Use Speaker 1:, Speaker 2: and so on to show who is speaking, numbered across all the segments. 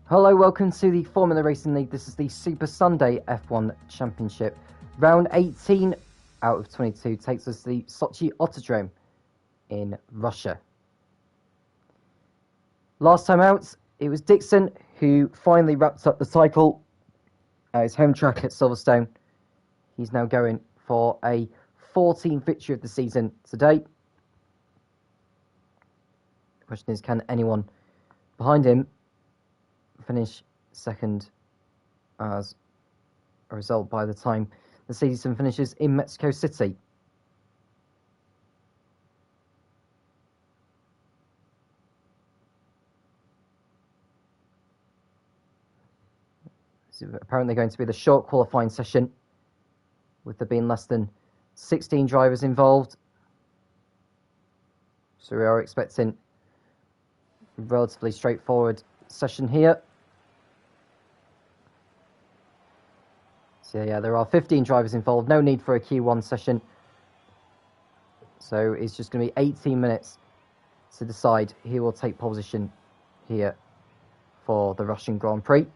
Speaker 1: Hello, welcome to the Formula Racing League. This is the Super Sunday F1 Championship. Round 18 out of 22 takes us to the Sochi Autodrome in Russia. Last time out, it was Dixon who finally wrapped up the cycle at his home track at Silverstone. He's now going for a 14th victory of the season today. The question is, can anyone behind him finish second as a result by the time the season finishes in Mexico City? This is apparently going to be the short qualifying session, with there being less than 16 drivers involved. So we are expecting a relatively straightforward session here. So yeah, there are 15 drivers involved, no need for a Q1 session. So it's just going to be 18 minutes to decide who will take pole position here for the Russian Grand Prix.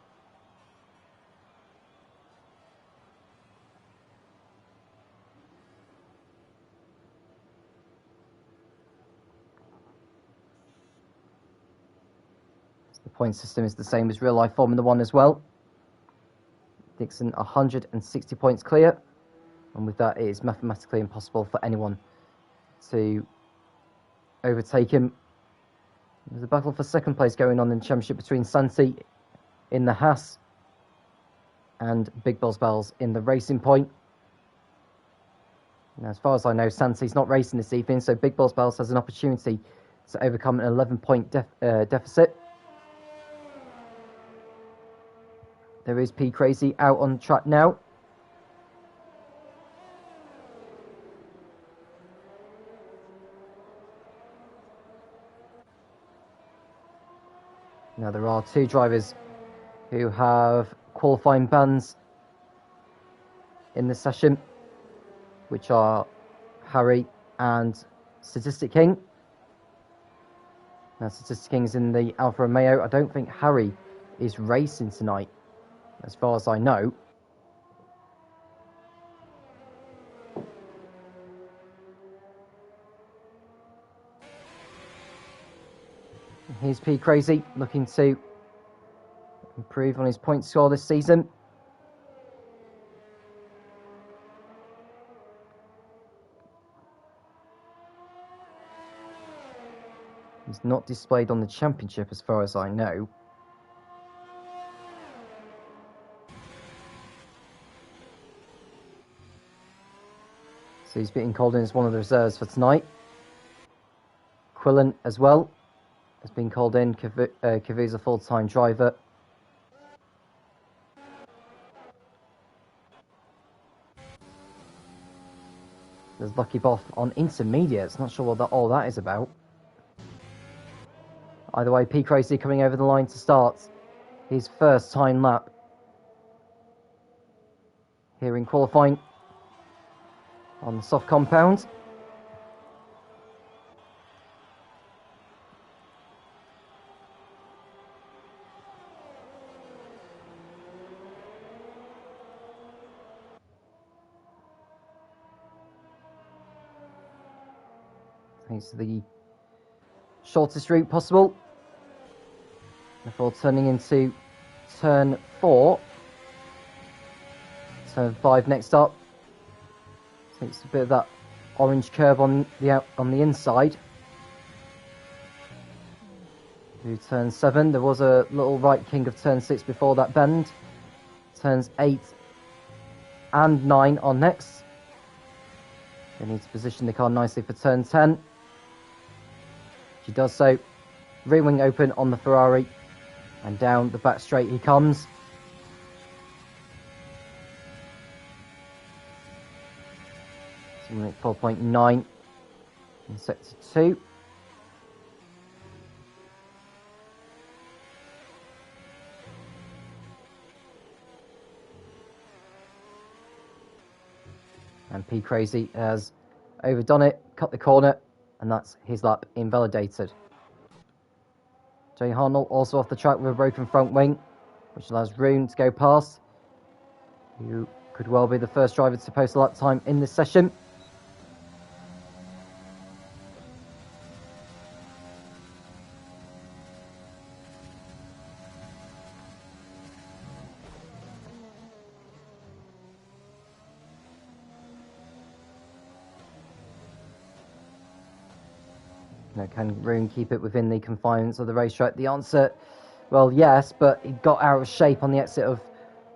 Speaker 1: The point system is the same as real-life Formula 1 as well. Dixon 160 points clear, and with that it is mathematically impossible for anyone to overtake him. There's a battle for second place going on in the championship between Santi in the Haas and Big Boss Bells in the Racing Point. Now, as far as I know, Santi's not racing this evening, so Big Boss Bells has an opportunity to overcome an 11-point deficit. There is P Crazy out on track now. Now there are two drivers who have qualifying bans in this session, which are Harry and Statistic King. Now Statistic King is in the Alfa Romeo. I don't think Harry is racing tonight, as far as I know. Here's P Crazy looking to improve on his point score this season. He's not displayed on the championship as far as I know. So he's being called in as one of the reserves for tonight. Quillen as well has been called in. Kavu's a full-time driver. There's Lucky Boff on intermediates. Not sure what all that is about. Either way, P Crazy coming over the line to start his first time lap here in qualifying on the soft compound. It's the shortest route possible before turning into turn 4. Turn 5 next up. Takes a bit of that orange curve on the inside. Through turn 7, there was a little right king of turn 6 before that bend. Turns 8 and 9 on next. They need to position the car nicely for turn 10. She does so. Rear wing open on the Ferrari, and down the back straight he comes. So 4.9 in sector 2. And P Crazy has overdone it, cut the corner, and that's his lap invalidated. Jay Harnell also off the track with a broken front wing, which allows room to go past, who could well be the first driver to post a lap time in this session. Can Roon keep it within the confines of the racetrack? The answer, well, yes, but he got out of shape on the exit of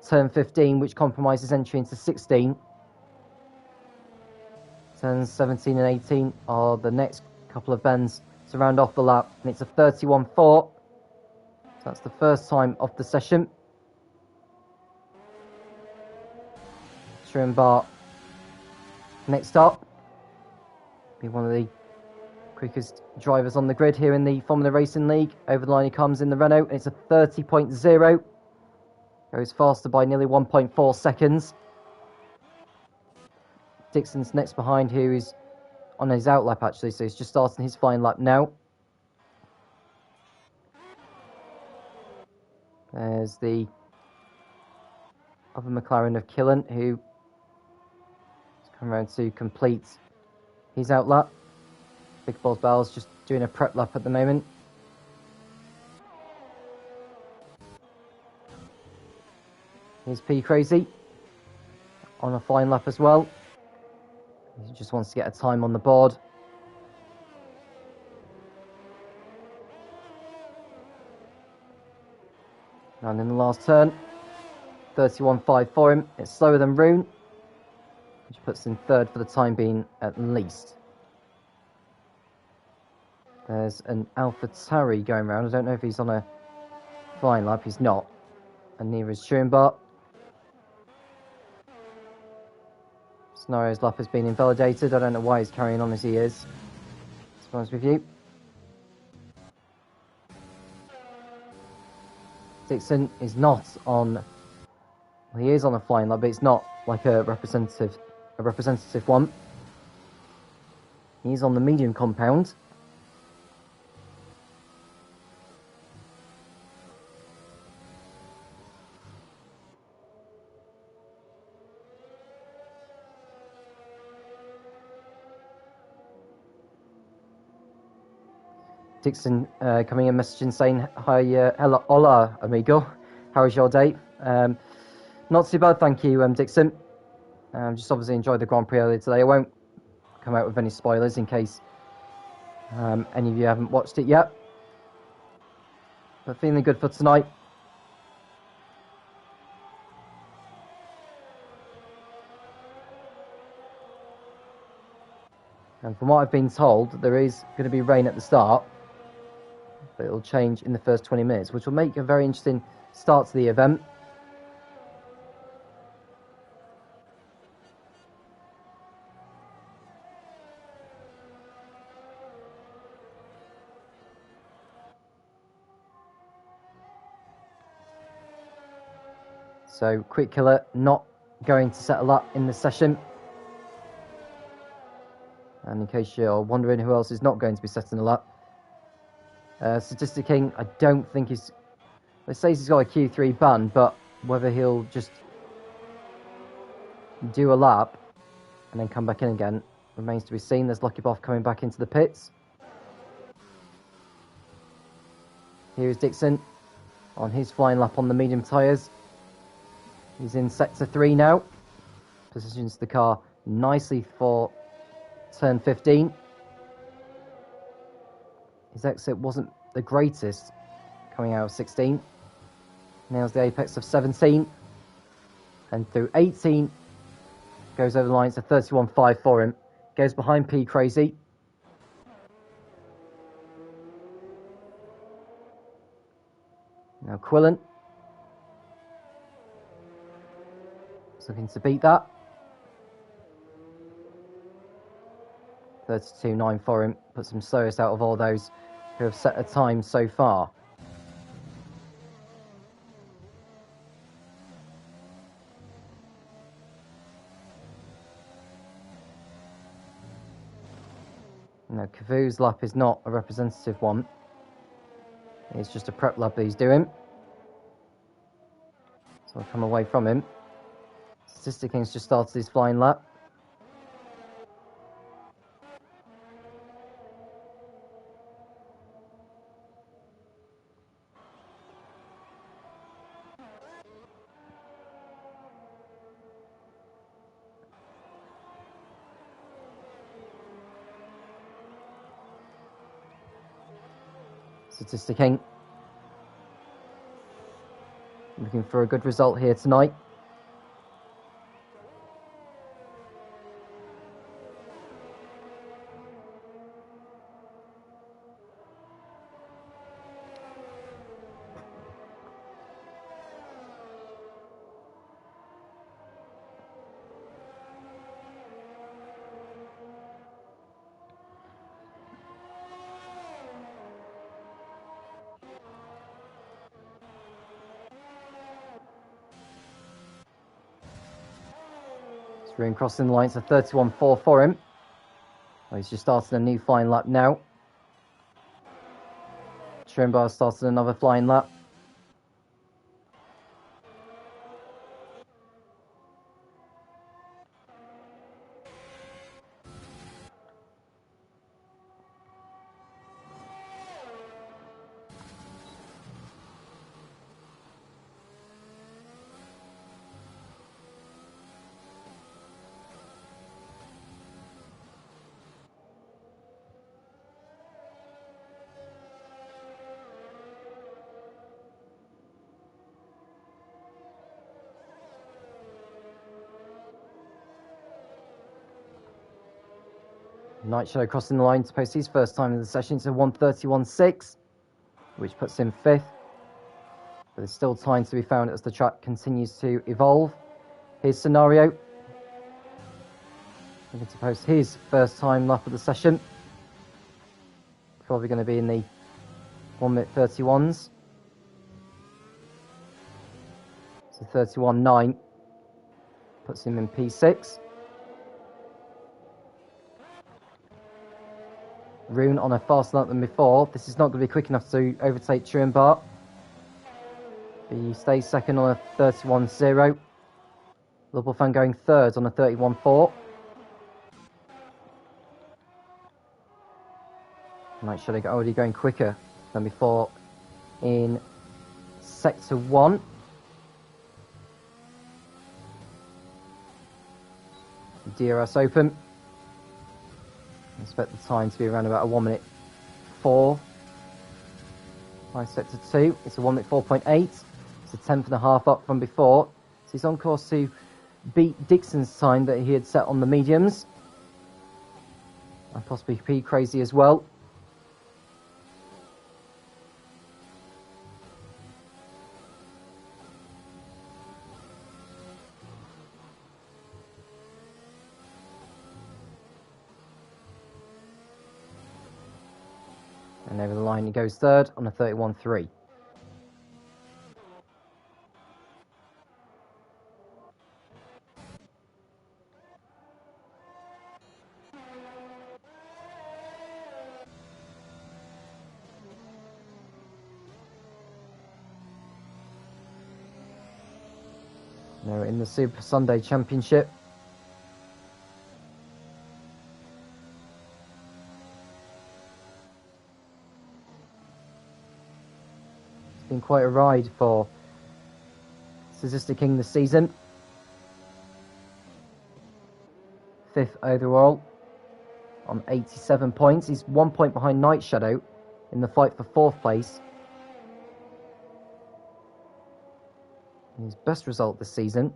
Speaker 1: turn 15, which compromises entry into 16. Turns 17 and 18 are the next couple of bends to round off the lap, and it's a 31.4. So that's the first time off the session. Schirrenbach next up. Be one of the quickest drivers on the grid here in the Formula Racing League. Over the line he comes in the Renault, and it's a 30.0. Goes faster by nearly 1.4 seconds. Dixon's next behind, who is on his out lap actually, so he's just starting his flying lap now. There's the other McLaren of Killen, who has come around to complete his out lap. Big Balls Bell's just doing a prep lap at the moment. Here's P Crazy on a flying lap as well. He just wants to get a time on the board. And in the last turn, 31.5 for him. It's slower than Roon, which puts him third for the time being at least. There's an AlphaTauri going around. I don't know if he's on a flying lap. He's not. And neither is Schirrenbach. Scenario's lap has been invalidated. I don't know why he's carrying on as he is, to be honest with you. Dixon is not on... Well, he is on a flying lap, but it's not like a representative one. He's on the medium compound. Dixon coming in messaging saying, hi, hello, hola, amigo. How was your day? Not too bad, thank you, Dixon. Just obviously enjoyed the Grand Prix earlier today. I won't come out with any spoilers in case any of you haven't watched it yet. But feeling good for tonight. And from what I've been told, there is going to be rain at the start. But it'll change in the first 20 minutes, which will make a very interesting start to the event. So, Quick Killer not going to settle up in the session. And in case you're wondering who else is not going to be setting a lap, Statistic King, I don't think he's... It says he's got a Q3 ban, but whether he'll just do a lap and then come back in again remains to be seen. There's Lucky Boff coming back into the pits. Here's Dixon on his flying lap on the medium tyres. He's in sector 3 now. Positions the car nicely for turn 15. His exit wasn't the greatest, coming out of 16. Nails the apex of 17. And through 18, goes over the line to 31.5 for him. Goes behind P Crazy. Now Quillen is looking to beat that. 32.9 for him. Puts him slowest out of all those who have set a time so far. Now, Cavu's lap is not a representative one. It's just a prep lap that he's doing. So I'll come away from him. Statistic King's just started his flying lap. Statistic King looking for a good result here tonight. Room crossing the line, so 31.4 for him. Well, he's just started a new flying lap now. Trimbar started another flying lap. Night Shadow crossing the line to post his first time in the session to 1:31.6, which puts him 5th. But there's still time to be found as the track continues to evolve. His scenario. Looking to post his first time lap of the session. Probably going to be in the 1:31s. So 31.9 puts him in P6. Rune on a faster lap than before. This is not going to be quick enough to overtake Trimbar. He stays second on a 31.0. Lubelfan going third on a 31.4. Night Shadow already going quicker than before in Sector 1. DRS open. I expect the time to be around about a 1:04. By Sector 2, it's a 1:04.8. It's a 10th and a half up from before. So he's on course to beat Dixon's time that he had set on the mediums. And possibly P Crazy as well. And over the line he goes third on a 31.3. Now in the Super Sunday Championship. Been quite a ride for Statistic King this season. 5th overall on 87 points. He's 1 point behind Night Shadow in the fight for 4th place. And his best result this season.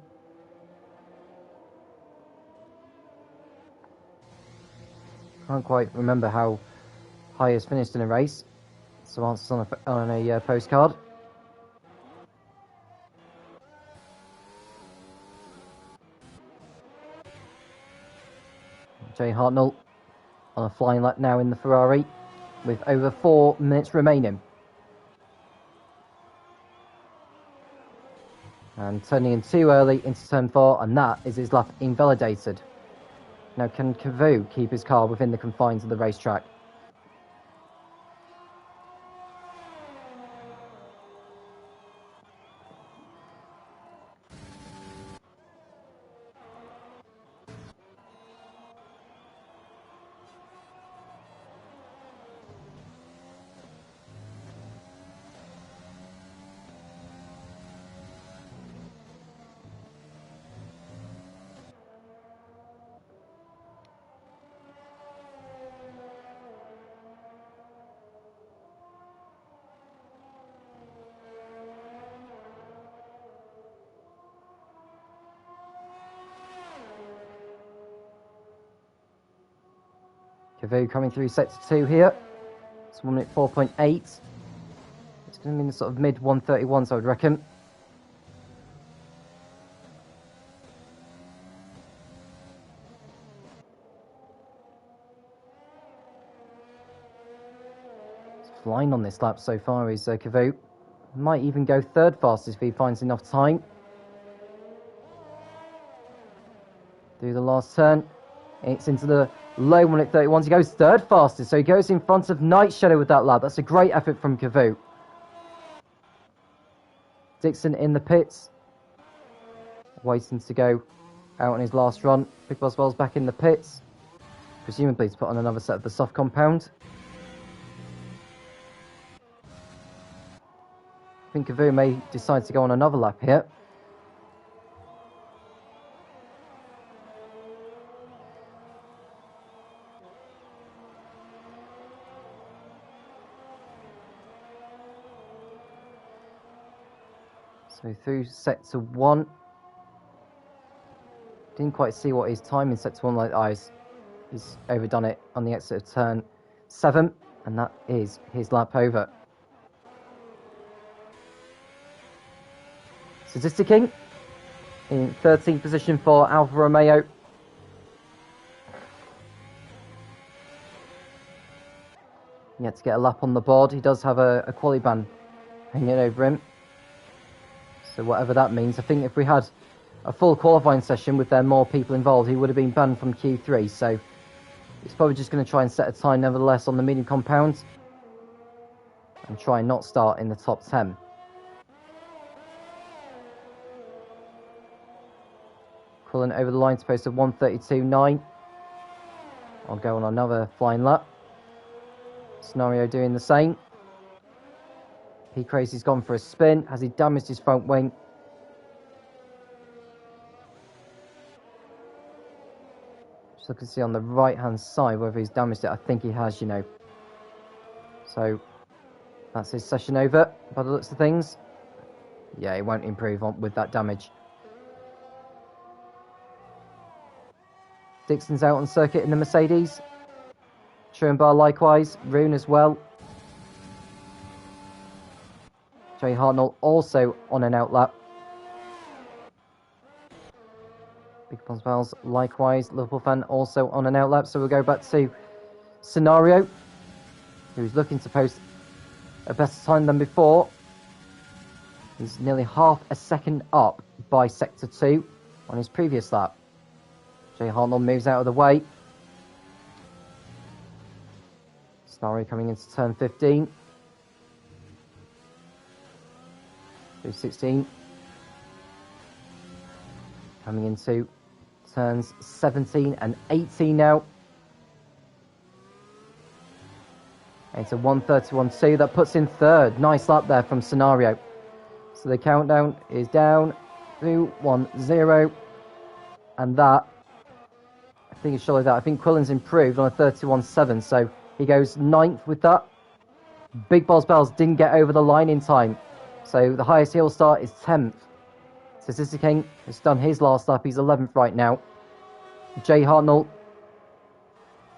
Speaker 1: Can't quite remember how high he's finished in a race. So answers on a postcard. Jay Hartnell on a flying lap now in the Ferrari with over 4 minutes remaining. And turning in too early into turn 4, and that is his lap invalidated. Now can Cavu keep his car within the confines of the racetrack? Cavu coming through sector 2 here. It's 1 minute 4.8. It's going to be in the sort of mid 131s, I would reckon. He's flying on this lap so far, is Cavu. Might even go third fastest if he finds enough time. Through the last turn. It's into the low 1 minute 31s. He goes third fastest, so he goes in front of Night Shadow with that lap. That's a great effort from Cavu. Dixon in the pits, waiting to go out on his last run. Big Boswell's back in the pits, presumably to put on another set of the soft compound. I think Cavu may decide to go on another lap here. So through sector 1. Didn't quite see what his time in sector 1 like eyes. He's overdone it on the exit of turn 7, and that is his lap over. Statisticking in 13th position for Alfa Romeo. Yet to get a lap on the board. He does have a quali ban hanging over him. So whatever that means, I think if we had a full qualifying session with there more people involved, he would have been banned from Q3. So he's probably just going to try and set a time nevertheless on the medium compound and try and not start in the top 10. Quillen over the line to post a 1:32.9. I'll go on another flying lap. Scenario doing the same. P Crazy's gone for a spin. Has he damaged his front wing? Just looking to see on the right hand side whether he's damaged it. I think he has, you know. So that's his session over by the looks of things. Yeah, he won't improve on with that damage. Dixon's out on circuit in the Mercedes. Schoenbar likewise. Rune as well. Jay Hartnell also on an out lap. Big Boswell's likewise. Liverpool fan also on an out lap. So we'll go back to Scenario, who's looking to post a better time than before. He's nearly half a second up by sector 2 on his previous lap. Jay Hartnell moves out of the way. Scenario coming into turn 15. 16. Coming into turns 17 and 18 now. It's a 1:31.2. That puts in third. Nice lap there from Scenario. So the countdown is down to 1-0. And that, I think it's surely that. I think Quillen's improved on a 31.7. So he goes 9th with that. Big Boswell's didn't get over the line in time. So the highest he'll start is 10th. Statisticking has done his last lap. He's 11th right now. Jay Hartnell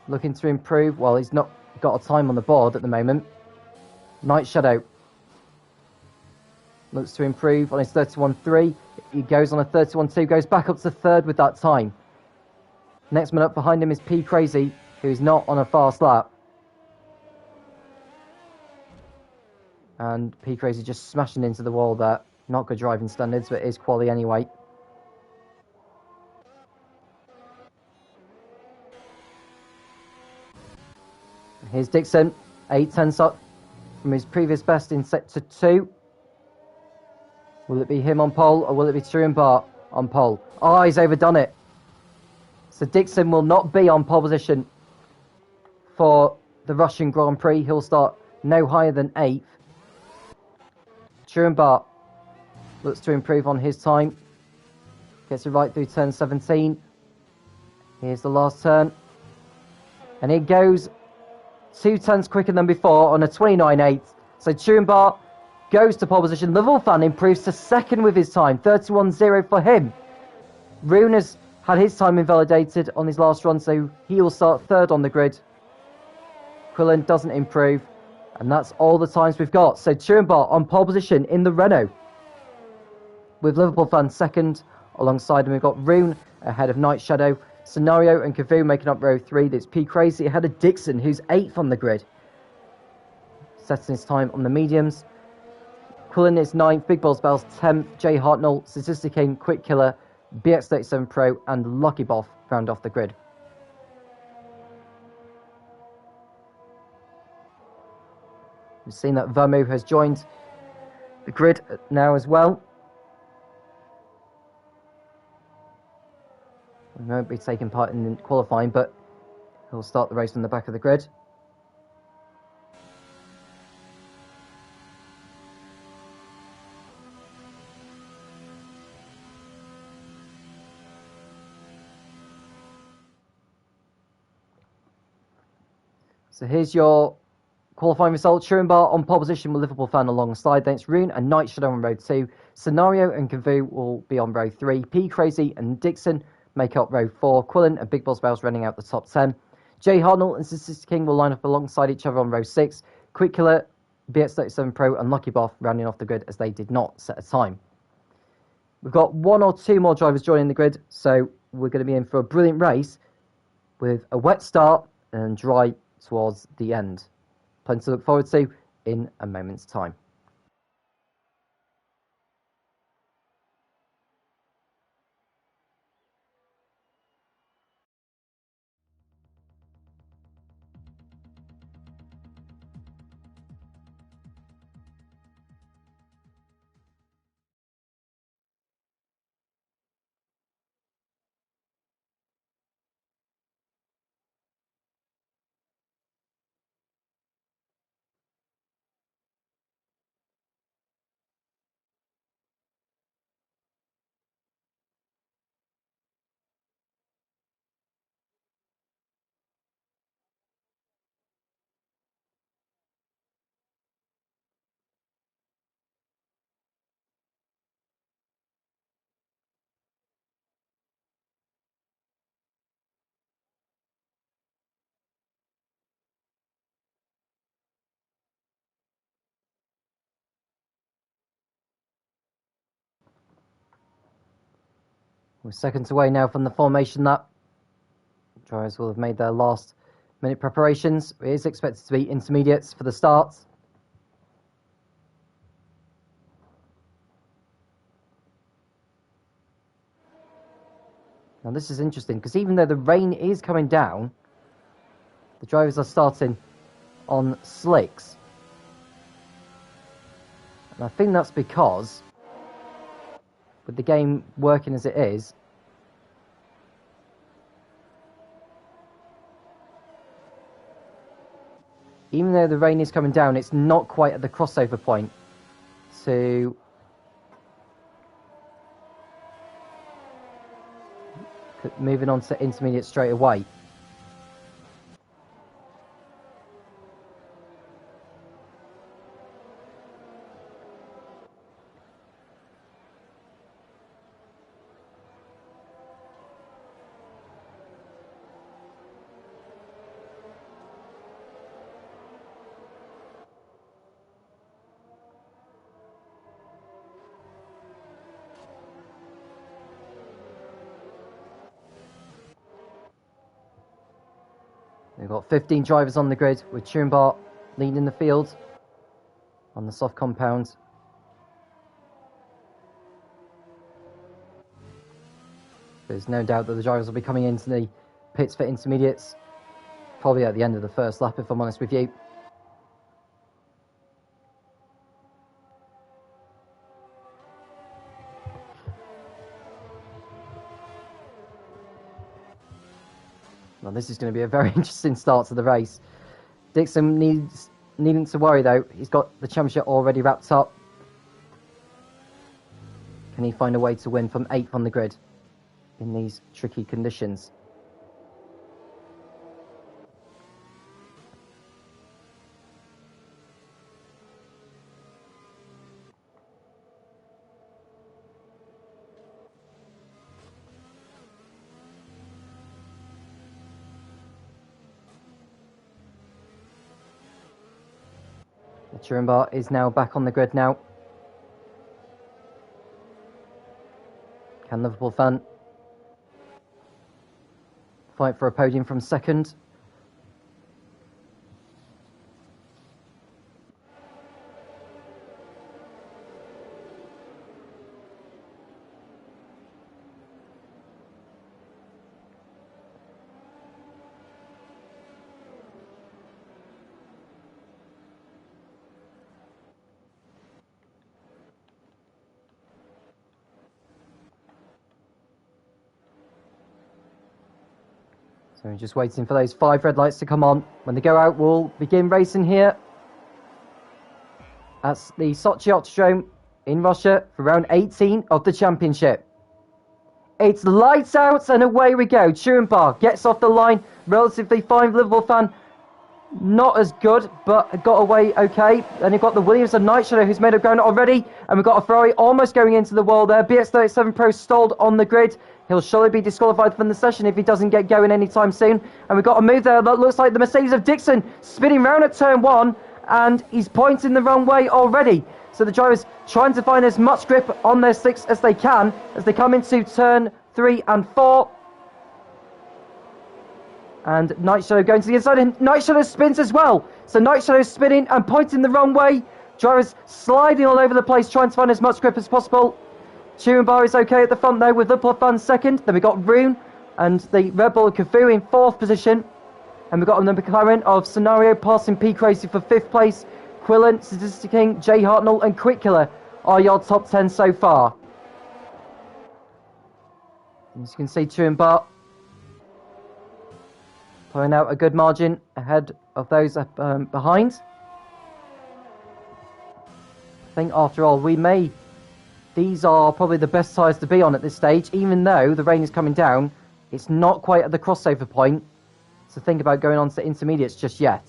Speaker 1: looking to improve. Well, he's not got a time on the board at the moment. Night Shadow looks to improve on his 31.3. He goes on a 31.2. Goes back up to third with that time. Next man up behind him is P Crazy, who's not on a fast lap. And P Crazy just smashing into the wall there. Not good driving standards, but it is quali anyway. Here's Dixon, 8/10 up from his previous best in sector 2. Will it be him on pole, or will it be Truenbar on pole? Oh, he's overdone it. So Dixon will not be on pole position for the Russian Grand Prix. He'll start no higher than 8th. Truenbar looks to improve on his time. Gets it right through turn 17. Here's the last turn. And it goes 2 turns quicker than before on a 29.8. So Truenbar goes to pole position. Liverpool fan improves to second with his time. 31.0 for him. Rune has had his time invalidated on his last run, so he will start third on the grid. Quillen doesn't improve, and that's all the times we've got. So Turenbach on pole position in the Renault, with Liverpool fans second. Alongside him, we've got Rune ahead of Night Shadow, Scenario and Cavu making up row 3. There's P Crazy ahead of Dixon, who's 8th on the grid, setting his time on the mediums. Quillen is 9th, Big Balls Bells 10th, Jay Hartnell, Statistic King, Quick Killer, BX37 Pro, and Lucky Boff round off the grid. We've seen that Vermu has joined the grid now as well. He won't be taking part in qualifying, but he'll start the race on the back of the grid. So here's your qualifying result. Turenbach on pole position with Liverpool fan alongside. Then it's Rune and Night Shadow on row 2. Scenario and Cavu will be on row 3. P Crazy and Dixon make up row 4. Quillen and Big Balls Bells running out the top 10. Jay Hartnell and Statistic King will line up alongside each other on row 6. Quick Killer, BX37 Pro and Lucky Boff rounding off the grid as they did not set a time. We've got 1 or 2 more drivers joining the grid, so we're going to be in for a brilliant race with a wet start and dry towards the end. Plenty to look forward to in a moment's time. We're seconds away now from the formation that drivers will have made their last minute preparations. It is expected to be intermediates for the start. Now this is interesting because even though the rain is coming down, the drivers are starting on slicks. And I think that's because, with the game working as it is, even though the rain is coming down, it's not quite at the crossover point to moving on to intermediate straight away. We've got 15 drivers on the grid, with Turenbach leading the field on the soft compound. There's no doubt that the drivers will be coming into the pits for intermediates, probably at the end of the first lap, if I'm honest with you. Well, this is going to be a very interesting start to the race. Dixon needing to worry though. He's got the championship already wrapped up. Can he find a way to win from 8th on the grid in these tricky conditions? Turenbar is now back on the grid now. Can Liverpool fan fight for a podium from second? So we're just waiting for those 5 red lights to come on. When they go out, we'll begin racing here at the Sochi Autodrome in Russia for round 18 of the championship. It's lights out and away we go. Turenbar gets off the line, relatively fine Liverpool fan. Not as good, but got away okay. And you've got the Williams and Night Shadow who's made up ground already. And we've got a Ferrari almost going into the wall there. BX37 Pro stalled on the grid. He'll surely be disqualified from the session if he doesn't get going anytime soon. And we've got a move there that looks like the Mercedes of Dixon spinning round at turn 1. And he's pointing the wrong way already. So the drivers trying to find as much grip on their slicks as they can as they come into turn 3 and 4. And Night Shadow going to the inside, and Night Shadow spins as well. So Night Shadow spinning and pointing the wrong way. Drivers sliding all over the place, trying to find as much grip as possible. Turenbar is okay at the front though, with Liverpool fan second. Then we got Rune and the Red Bull Cafu in 4th position. And we've got the McLaren of Scenario passing P Crazy for 5th place. Quillen, Statistic King, Jay Hartnell and Quick Killer are your top 10 so far. As you can see, Turenbar pulling out a good margin ahead of those behind. I think after all, these are probably the best tyres to be on at this stage, even though the rain is coming down. It's not quite at the crossover point to think about going on to intermediates just yet.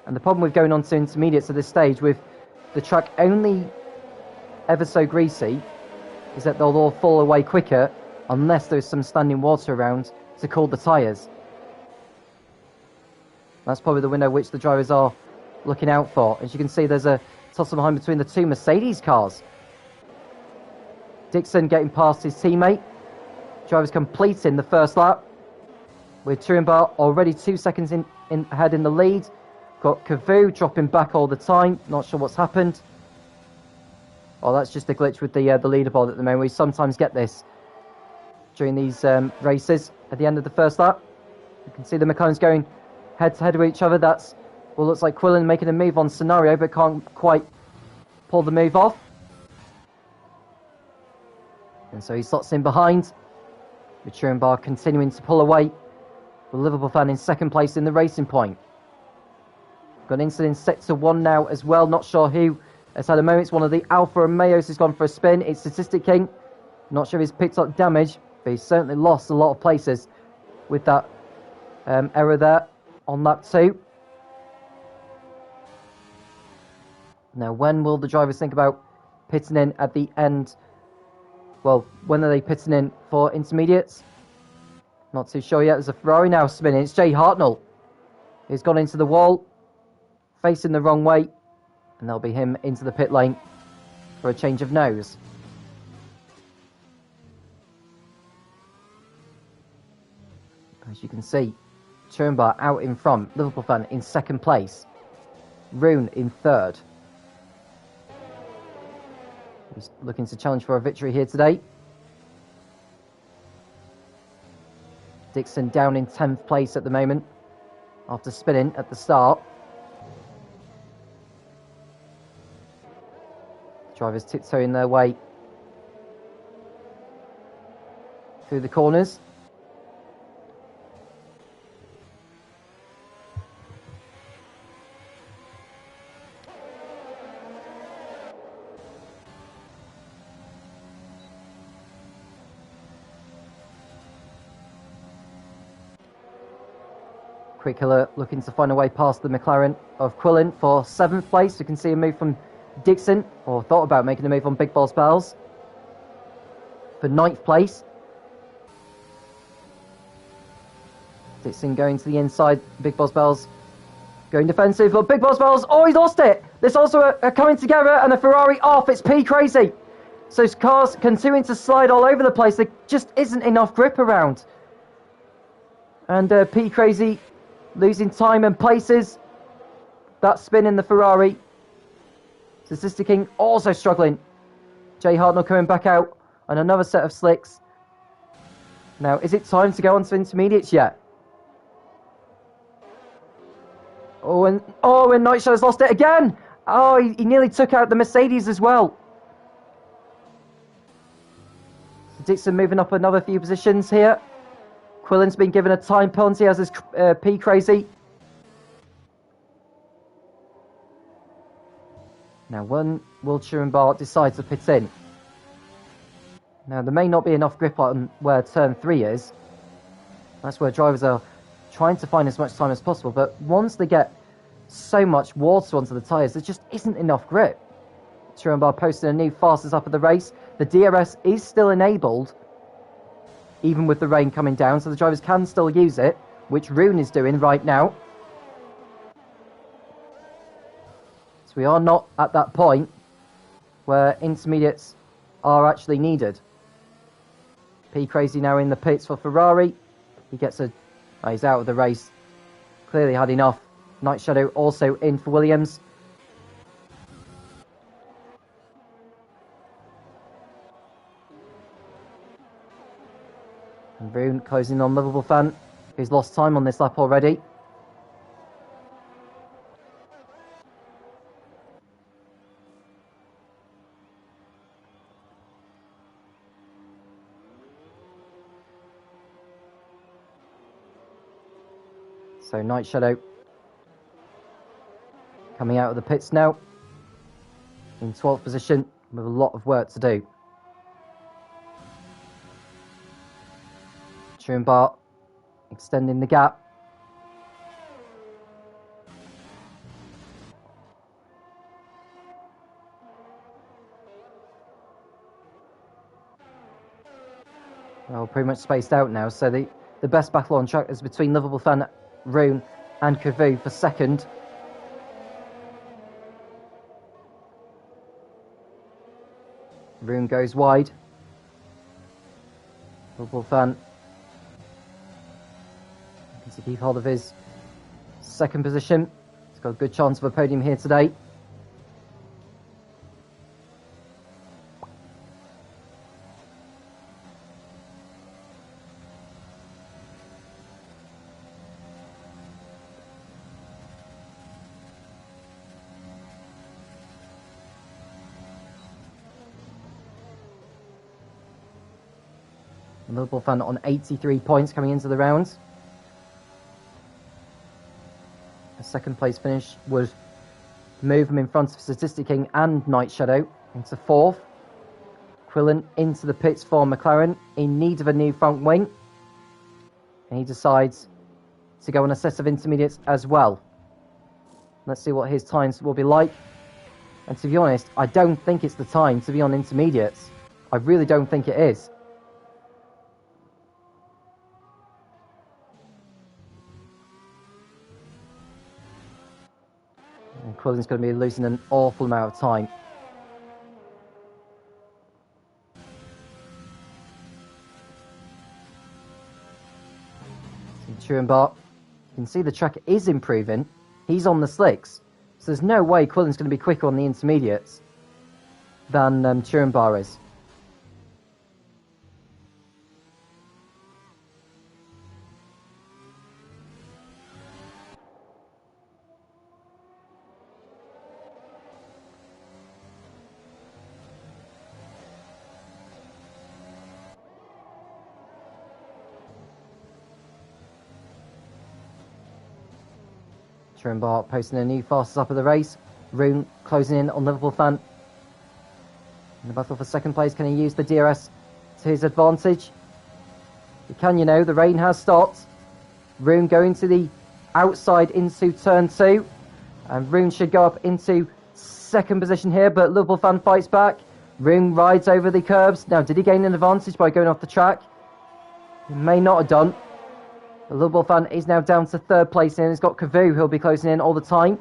Speaker 1: And the problem with going on to intermediates at this stage, with the track only ever so greasy, is that they'll all fall away quicker unless there's some standing water around to cool the tyres. That's probably the window which the drivers are looking out for. As you can see, there's a tussle behind between the 2 Mercedes cars. Dixon getting past his teammate. Drivers completing the first lap, with Turenbar already 2 seconds ahead in the lead. Got Cavu dropping back all the time. Not sure what's happened. Oh, that's just a glitch with the leaderboard at the moment. We sometimes get this during these races at the end of the first lap. You can see the McLarens going head to head with each other. That's what looks like Quillen making a move on Scenario, but can't quite pull the move off. And so he slots in behind, with Turenbar continuing to pull away. The Liverpool fan in 2nd place in the Racing Point. Got an incident set to 1 now as well. Not sure who has had a moment. It's one of the Alfa Romeos who's gone for a spin. It's Statistic King. Not sure if he's picked up damage, but he's certainly lost a lot of places with that error there on lap 2. Now, when will the drivers think about pitting in at the end? Well, when are they pitting in for intermediates? Not too sure yet. There's a Ferrari now spinning. It's Jay Hartnell. He's gone into the wall, facing the wrong way, and there'll be him into the pit lane for a change of nose. As you can see, Turenbar out in front, Liverpool fan in 2nd place, Rune in 3rd. He's looking to challenge for a victory here today. Dixon down in 10th place at the moment after spinning at the start. Drivers tiptoeing their way through the corners. Quick Killer looking to find a way past the McLaren of Quillen for 7th place. You can see a move from Dixon, or thought about making a move on Big Balls Bells for 9th place. Dixon going to the inside. Big Balls Bells Going defensive, but Big Boss Bells, oh, he's lost it. There's also a coming together and a Ferrari off. It's P Crazy. So cars continuing to slide all over the place. There just isn't enough grip around. And P Crazy losing time and places. That spin in the Ferrari. Statistic King also struggling. Jay Hartnell coming back out. And another set of slicks. Now, is it time to go on to intermediates yet? Oh, and Nightshadow's lost it again. Oh, he nearly took out the Mercedes as well. Dixon moving up another few positions here. Quillen's been given a time penalty, as is P Crazy. Now, when will Turenbar decide to pit in? Now, there may not be enough grip on where turn 3 is. That's where drivers are trying to find as much time as possible. But once they get so much water onto the tyres, there just isn't enough grip. Turenbar posting a new fastest up of the race. The DRS is still enabled, even with the rain coming down, so the drivers can still use it, which Rune is doing right now. So we are not at that point where intermediates are actually needed. P Crazy now in the pits for Ferrari. He gets he's out of the race. Clearly had enough. Night Shadow also in for Williams. And Rune closing on Liverpool Fan, who's lost time on this lap already. So Night Shadow coming out of the pits now in 12th position with a lot of work to do. Turenbar extending the gap. Well, pretty much spaced out now, so the best battle on track is between Liverpool Fan, Rune and Cavu for second. Rune goes wide. Liverpool Fan to keep hold of his second position. He's got a good chance of a podium here today. Liverpool Fan on 83 points coming into the round. A second place finish would move him in front of Statistic King and Night Shadow into 4th. Quillen into the pits for McLaren, in need of a new front wing. And he decides to go on a set of intermediates as well. Let's see what his times will be like. And to be honest, I don't think it's the time to be on intermediates. I really don't think it is. And Quillen's going to be losing an awful amount of time. Turenbar, you can see the track is improving. He's on the slicks. So there's no way Quillen's going to be quicker on the intermediates than Turenbar is. Turenbar posting a new fastest up of the race. Rune closing in on Liverpool Fan. In the battle for second place, can he use the DRS to his advantage? He can, you know, the rain has stopped. Rune going to the outside into turn 2. And Rune should go up into second position here, but Liverpool Fan fights back. Rune rides over the curbs. Now, did he gain an advantage by going off the track? He may not have done. The Liverpool fan is now down to third place and he's got Cavu who'll be closing in all the time.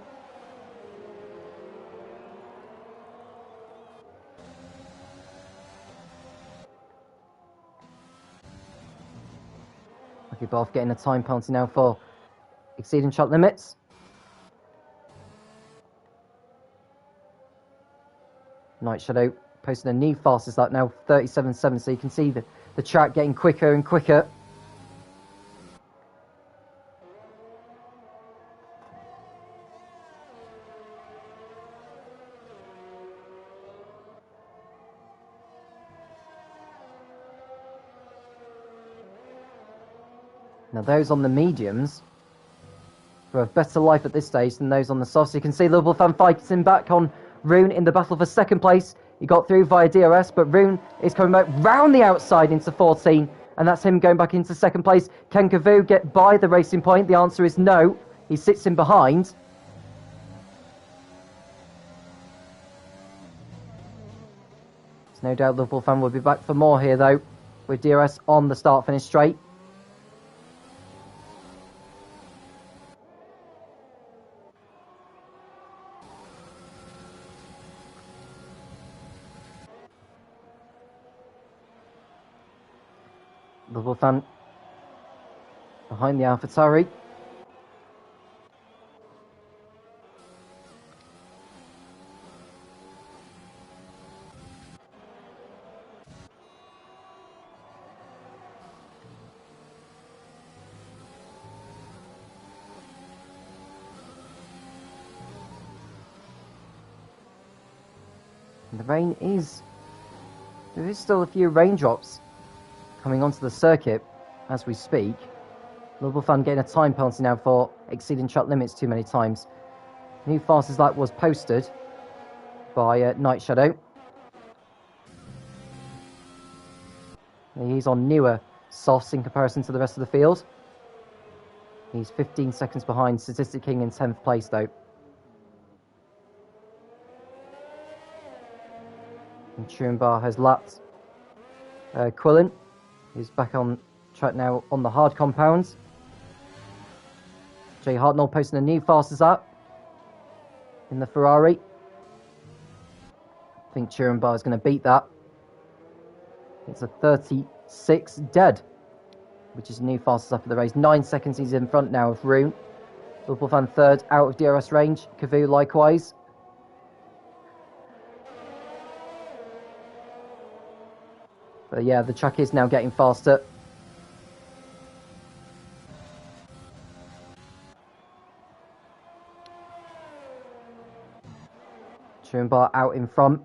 Speaker 1: Lucky Bath getting a time penalty now for exceeding track limits. Night Shadow posting a new fastest lap now, 37.7, so you can see the track getting quicker and quicker. Now those on the mediums who have better life at this stage than those on the softs. You can see Liverpool fan fighting back on Rune in the battle for second place. He got through via DRS, but Rune is coming back round the outside into 14, and that's him going back into second place. Can Cavu get by the Racing Point? The answer is no. He sits in behind. There's no doubt Liverpool fan will be back for more here, though, with DRS on the start-finish straight. Liverpool fan behind the AlphaTauri. And the rain is... there is still a few raindrops coming onto the circuit as we speak. Liverpool fan getting a time penalty now for exceeding track limits too many times. New fastest lap was posted by Night Shadow. He's on newer softs in comparison to the rest of the field. He's 15 seconds behind Statistic King in 10th place though. And Truenbar has lapped Quillen, who's back on track now on the hard compounds. Jay Hartnell posting a new fastest lap in the Ferrari. I think Truenbar is going to beat that. It's a 36 dead, which is a new fastest lap of the race. 9 seconds he's in front now of Rune. Liverpool fan third, out of DRS range. Cavu likewise. But yeah, the track is now getting faster. Truenbar out in front.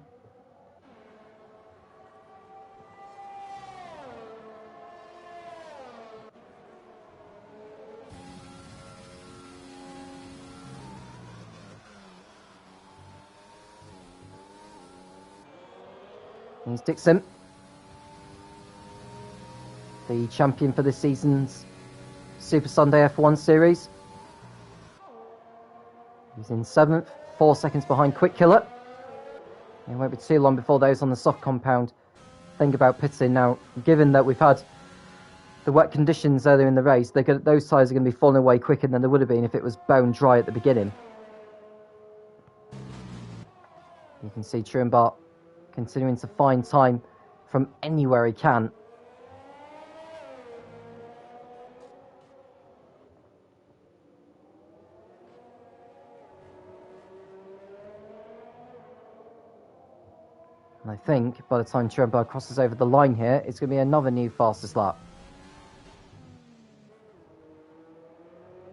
Speaker 1: Here's Dixon, the champion for this season's Super Sunday F1 series. He's in 7th, 4 seconds behind Quick Killer. It won't be too long before those on the soft compound think about pitting. Now, given that we've had the wet conditions earlier in the race, those tyres are going to be falling away quicker than they would have been if it was bone dry at the beginning. You can see Truenbar continuing to find time from anywhere he can. And I think by the time Truenbar crosses over the line here, it's going to be another new fastest lap.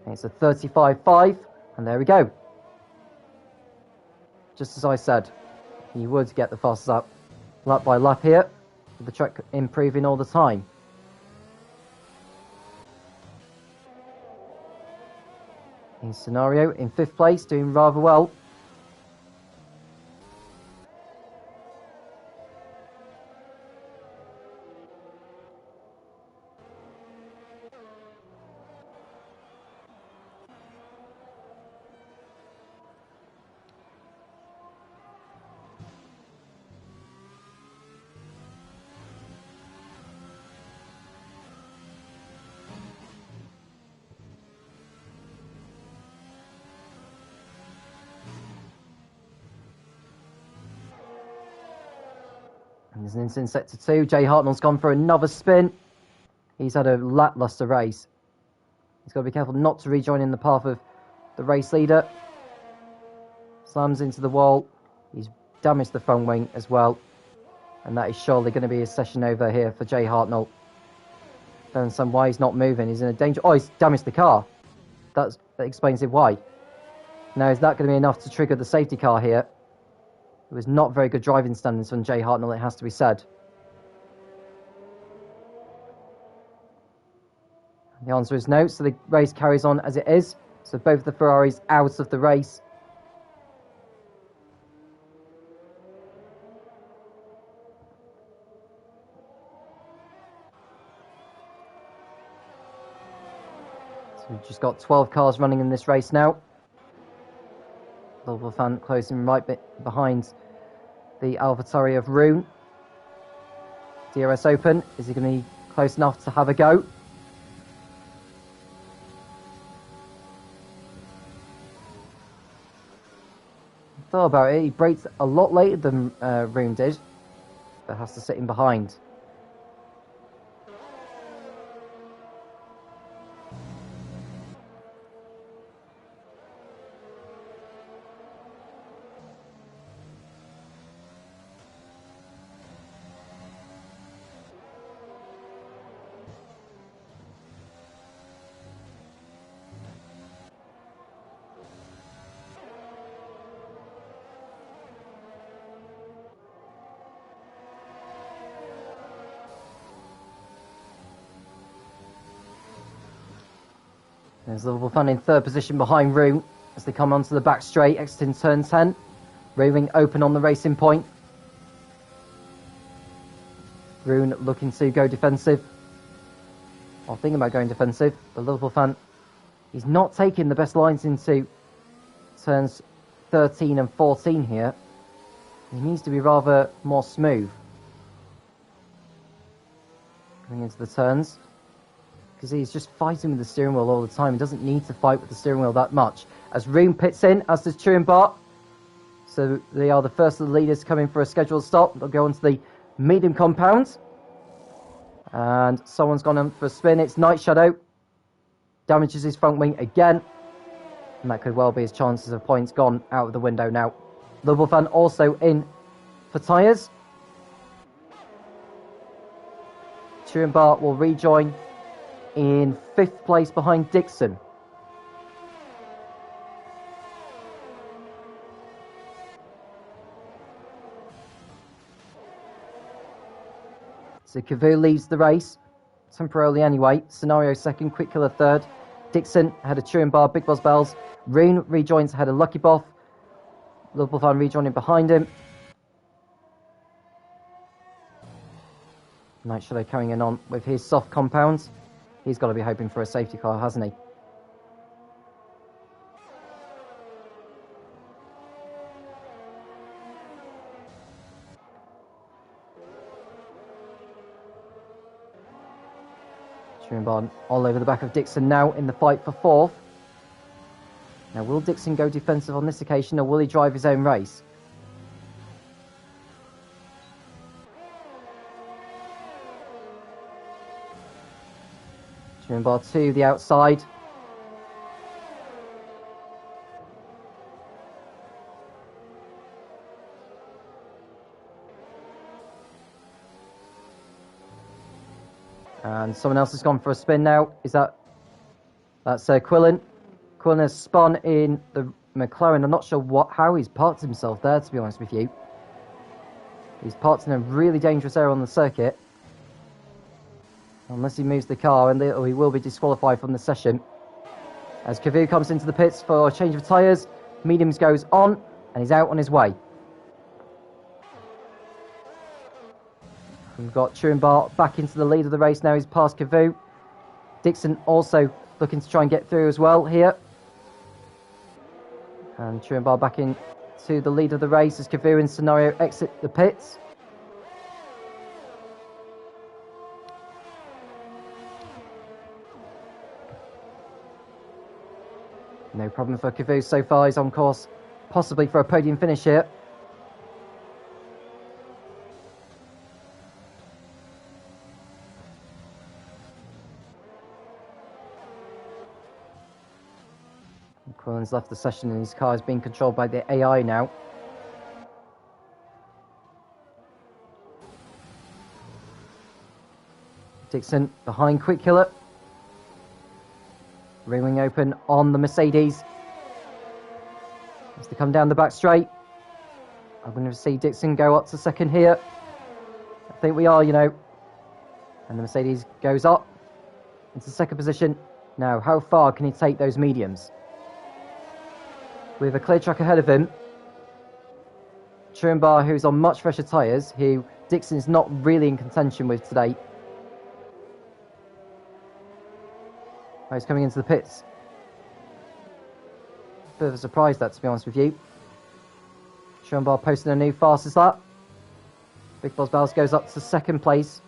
Speaker 1: And it's a 35.5, and there we go. Just as I said, he would get the fastest lap by lap here, with the track improving all the time. In Scenario in 5th place, doing rather well. And there's an incident in sector 2. Jay Hartnell's gone for another spin. He's had a lacklustre race. He's got to be careful not to rejoin in the path of the race leader. Slams into the wall. He's damaged the front wing as well. And that is surely going to be a session over here for Jay Hartnell. Don't understand why he's not moving. He's in a danger. Oh, he's damaged the car. That explains it why. Now, is that going to be enough to trigger the safety car here? It was not very good driving standards from Jay Hartnell, it has to be said. The answer is no, so the race carries on as it is. So both the Ferraris out of the race. So we've just got 12 cars running in this race now. Louisville fan closing right behind the AlphaTauri of Roon. DRS open. Is he going to be close enough to have a go? Thought about it. He braked a lot later than Roon did, but has to sit in behind. There's Liverpool fan in third position behind Roon as they come onto the back straight, exiting turn 10. Roon open on the racing point. Roon looking to go defensive. Or thinking about going defensive. The Liverpool fan, he's not taking the best lines into turns 13 and 14 here. He needs to be rather more smooth going into the turns, because he's just fighting with the steering wheel all the time. He doesn't need to fight with the steering wheel that much. As Roon pits in, as does Turenbach. So they are the first of the leaders coming for a scheduled stop. They'll go onto the medium compound. And someone's gone on for a spin. It's Night Shadow. Damages his front wing again. And that could well be his chances of points gone out of the window now. Liverpool fan also in for tyres. Turenbach will rejoin in 5th place behind Dixon. So Cavu leaves the race, temporarily anyway. Scenario second, Quick Killer third. Dixon ahead of Turenbach, Big Boss Bells. Roon rejoins ahead of Lucky Boff. Liverpool fan rejoining behind him. Night Shadow carrying on with his soft compounds. He's got to be hoping for a safety car, hasn't he? Turenbach all over the back of Dixon now in the fight for 4th. Now, will Dixon go defensive on this occasion, or will he drive his own race? Turenbach to the outside. And someone else has gone for a spin now. That's Quillen. Quillen has spun in the McLaren. I'm not sure how he's parked himself there, to be honest with you. He's parked in a really dangerous area on the circuit. Unless he moves the car, and he will be disqualified from the session. As Cavu comes into the pits for a change of tyres, mediums goes on, and he's out on his way. We've got Turenbach back into the lead of the race now. He's past Cavu. Dixon also looking to try and get through as well here. And Turenbach back into the lead of the race as Cavu and Scenario exit the pits. No problem for Cavu so far. He's on course, possibly for a podium finish here. Quillen's left the session and his car is being controlled by the AI now. Dixon behind Quick Killer. Rear wing open on the Mercedes. As they come down the back straight. I'm going to see Dixon go up to second here. I think we are, you know. And the Mercedes goes up into second position. Now, how far can he take those mediums? With a clear track ahead of him. Truenbar, who's on much fresher tyres, who Dixon's not really in contention with today. Oh, he's coming into the pits. Bit of a surprise, that, to be honest with you. Truenbar posting a new fastest lap. Big Boss Bells goes up to second place.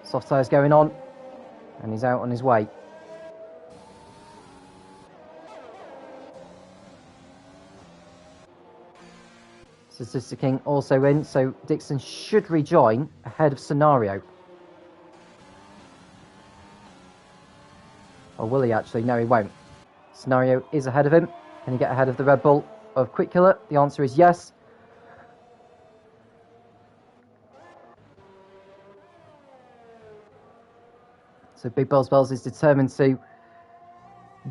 Speaker 1: Soft tyres going on. And he's out on his way. Statistic King also in, so Dixon should rejoin ahead of Scenario. Or will he actually? No, he won't. Scenario is ahead of him. Can he get ahead of the Red Bull of Quick Killer? The answer is yes. So Big Bells Bells is determined to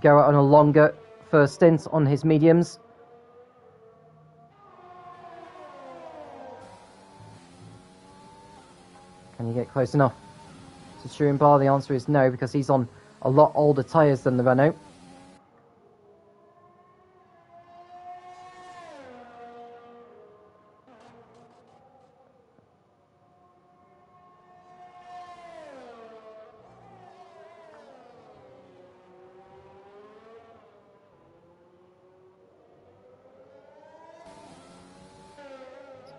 Speaker 1: go out on a longer first stint on his mediums. Can you get close enough to Truenbar? The answer is no, because he's on a lot older tyres than the Renault.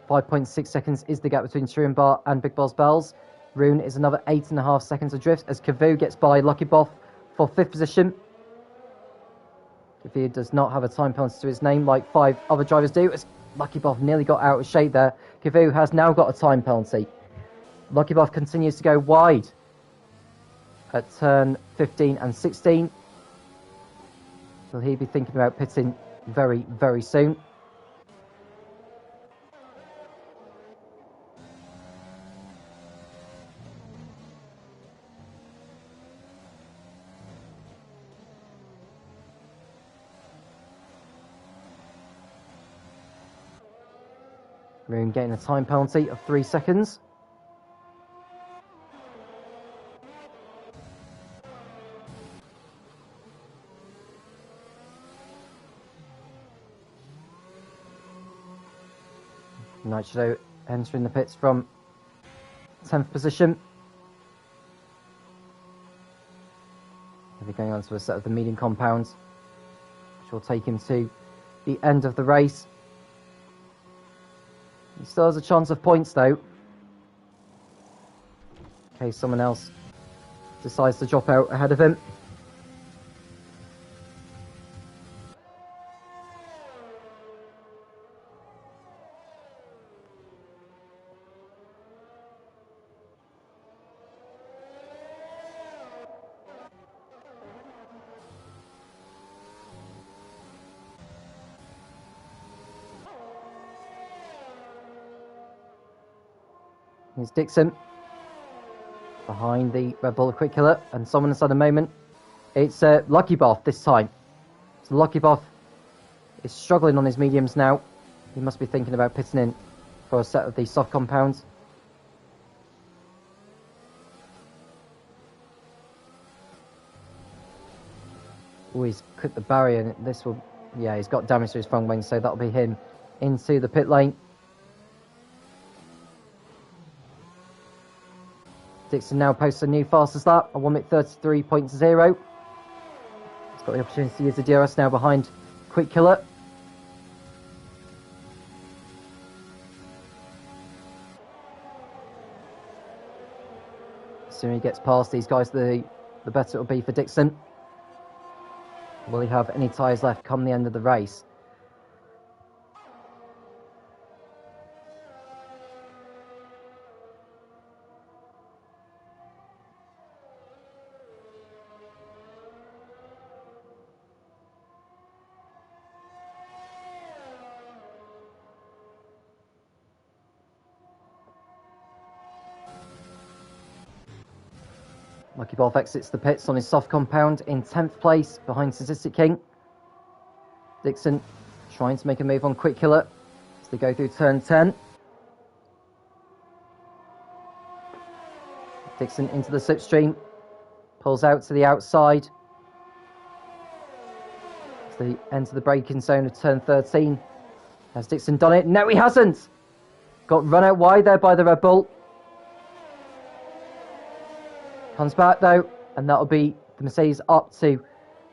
Speaker 1: .6 seconds is the gap between Truenbar and Big Boss Bells. Rune is another 8.5 seconds adrift as Cavu gets by Lucky Boff for 5th position. Cavu does not have a time penalty to his name like 5 other drivers do, as Lucky Boff nearly got out of shape there. Cavu has now got a time penalty. Lucky Boff continues to go wide at turn 15 and 16. Will he be thinking about pitting very, very soon? Rune getting a time penalty of 3 seconds. Nitro entering the pits from 10th position. He'll be going on to a set of the medium compounds, which will take him to the end of the race. He still has a chance of points though, in case someone else decides to drop out ahead of him. Here's Dixon behind the Red Bull Quick Killer, and someone inside the moment. It's Lucky Boff this time. So Lucky Boff is struggling on his mediums now. He must be thinking about pitting in for a set of these soft compounds. Oh, he's clipped the barrier, and this will, yeah, he's got damage to his front wing, so that'll be him into the pit lane. Dixon now posts a new fastest lap, a 1 minute 33.0. He's got the opportunity to use the DRS now behind Quick Killer. The sooner he gets past these guys, the better it'll be for Dixon. Will he have any tyres left come the end of the race? Lucky Boff exits the pits on his soft compound in 10th place behind Statistic King. Dixon trying to make a move on Quick Killer as they go through turn 10. Dixon into the slipstream, pulls out to the outside as they enter the braking zone of turn 13. Has Dixon done it? No, he hasn't! Got run out wide there by the Red Bull. Comes back though, and that'll be the Mercedes up to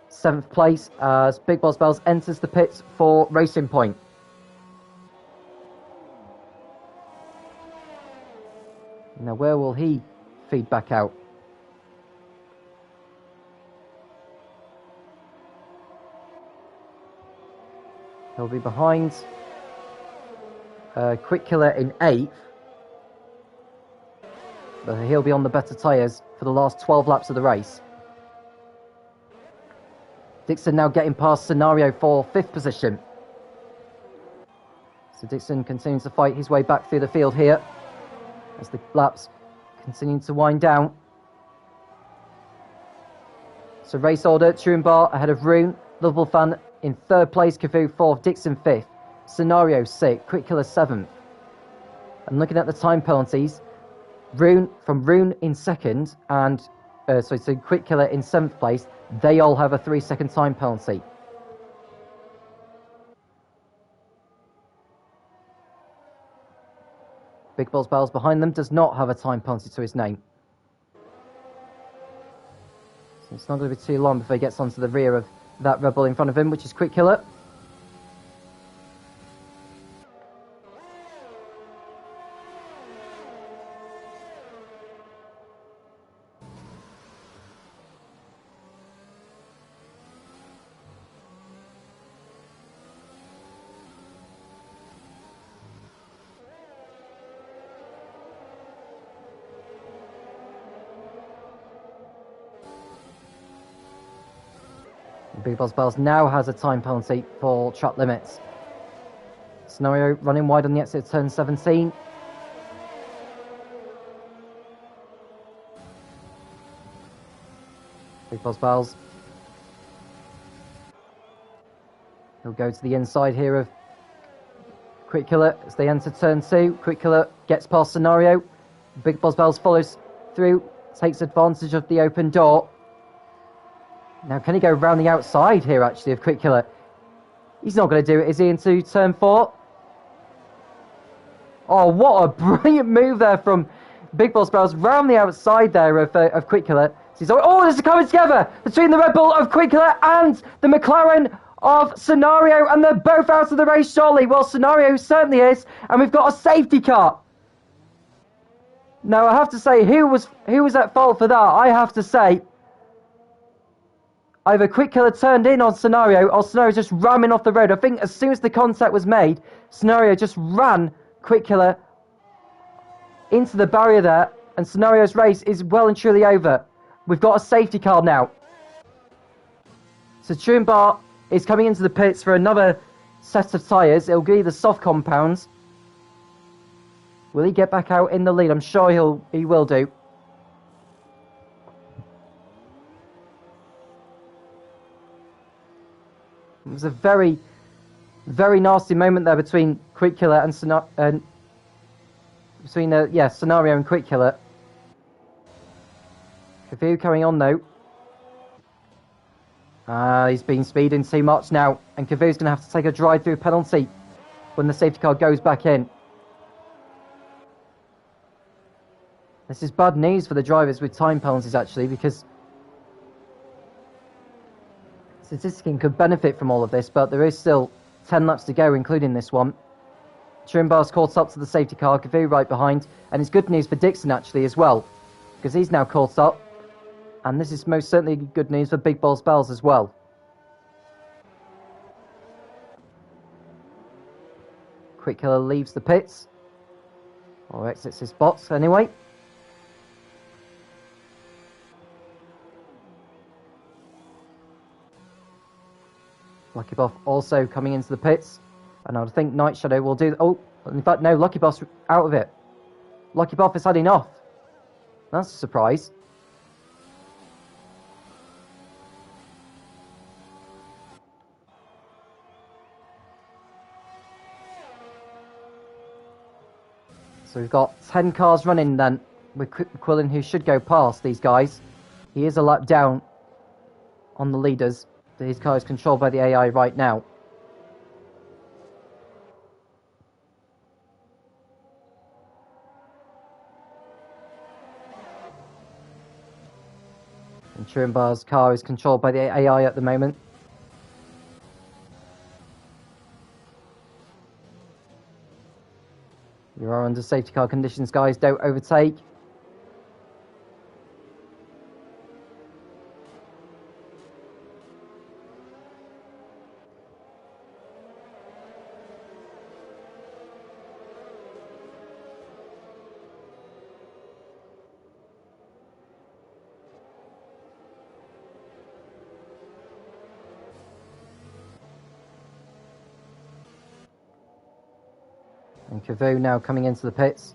Speaker 1: 7th place as Big Boss Bells enters the pits for Racing Point. Now where will he feed back out? He'll be behind Quick Killer in 8th. But he'll be on the better tyres for the last 12 laps of the race. Dixon now getting past Scenario for 5th position. So Dixon continues to fight his way back through the field here as the laps continue to wind down. So race order, Truenbar ahead of Rune, Liverpool Fan in 3rd place, Kavoo 4th, Dixon 5th, Scenario 6th, Quick Killer 7th. And looking at the time penalties, Rune in 2nd and so Quick Killer in 7th place, they all have a 3-second time penalty. Big Boss Bells behind them does not have a time penalty to his name. So it's not going to be too long before he gets onto the rear of that Red Bull in front of him, which is Quick Killer. Big Boss Bells now has a time penalty for track limits. Scenario running wide on the exit of turn 17. Big Boss Bells. He'll go to the inside here of Quick Killer as they enter turn 2. Quick Killer gets past Scenario. Big Boss Bells follows through, takes advantage of the open door. Now, can he go round the outside here, actually, of Quick Killer? He's not going to do it, is he, into turn 4? Oh, what a brilliant move there from Big Boss Bells, round the outside there of Quick Killer. Oh, there's a coming together between the Red Bull of Quick Killer and the McLaren of Scenario, and they're both out of the race shortly. Well, Scenario certainly is, and we've got a safety car. Now, I have to say, who was at fault for that? I have to say, either Quick Killer turned in on Scenario or Scenario just ramming off the road. I think as soon as the contact was made, Scenario just ran Quick Killer into the barrier there, and Scenario's race is well and truly over. We've got a safety car now. So Truenbar is coming into the pits for another set of tyres. It'll be the soft compounds. Will he get back out in the lead? I'm sure he will do. It was a very, very nasty moment there between Quick Killer and Scenario and Quick Killer. Kavoo coming on though. He's been speeding too much now, and Kavoo's going to have to take a drive-through penalty when the safety car goes back in. This is bad news for the drivers with time penalties, actually, because Statistic could benefit from all of this, but there is still 10 laps to go, including this one. Truenbar's caught up to the safety car, Kavoo right behind, and it's good news for Dixon, actually, as well, because he's now caught up, and this is most certainly good news for Big Boss Bells as well. Quick Killer leaves the pits, or exits his box anyway. Lucky Boss also coming into the pits, and I think Night Shadow will do. Oh, in fact, no, Lucky Boss out of it. Lucky Boss has had enough. That's a surprise. So we've got 10 cars running then, with Quillen, who should go past these guys. He is a lap down on the leaders. His car is controlled by the AI right now. And Turenbar's car is controlled by the AI at the moment. You are under safety car conditions, guys. Don't overtake. And Cavu now coming into the pits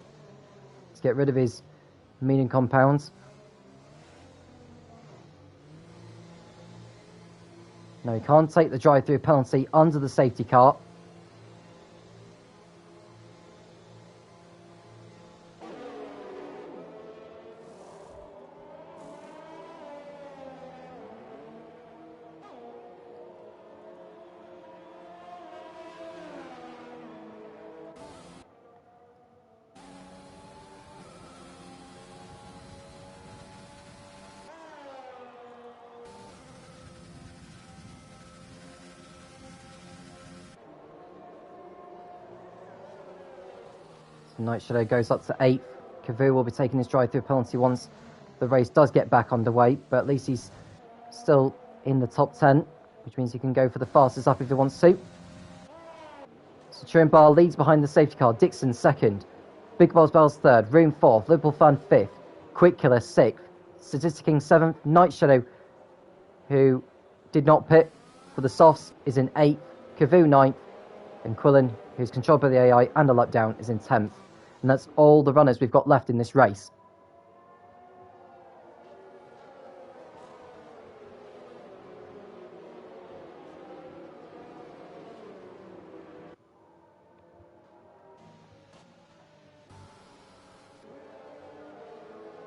Speaker 1: to get rid of his meaning compounds. No, he can't take the drive-through penalty under the safety car. Night Shadow goes up to 8th. Cavu will be taking his drive-through penalty once the race does get back underway, but at least he's still in the top 10, which means he can go for the fastest up if he wants to. So Turenbar leads behind the safety car. Dixon 2nd. Big Balls Bells 3rd. Room 4th. Liverpool Fan 5th. Quick Killer 6th. Statistic King 7th. Night Shadow, who did not pit for the softs, is in 8th. Cavu 9th. And Quillen, who's controlled by the AI and a lap down, is in 10th. And that's all the runners we've got left in this race.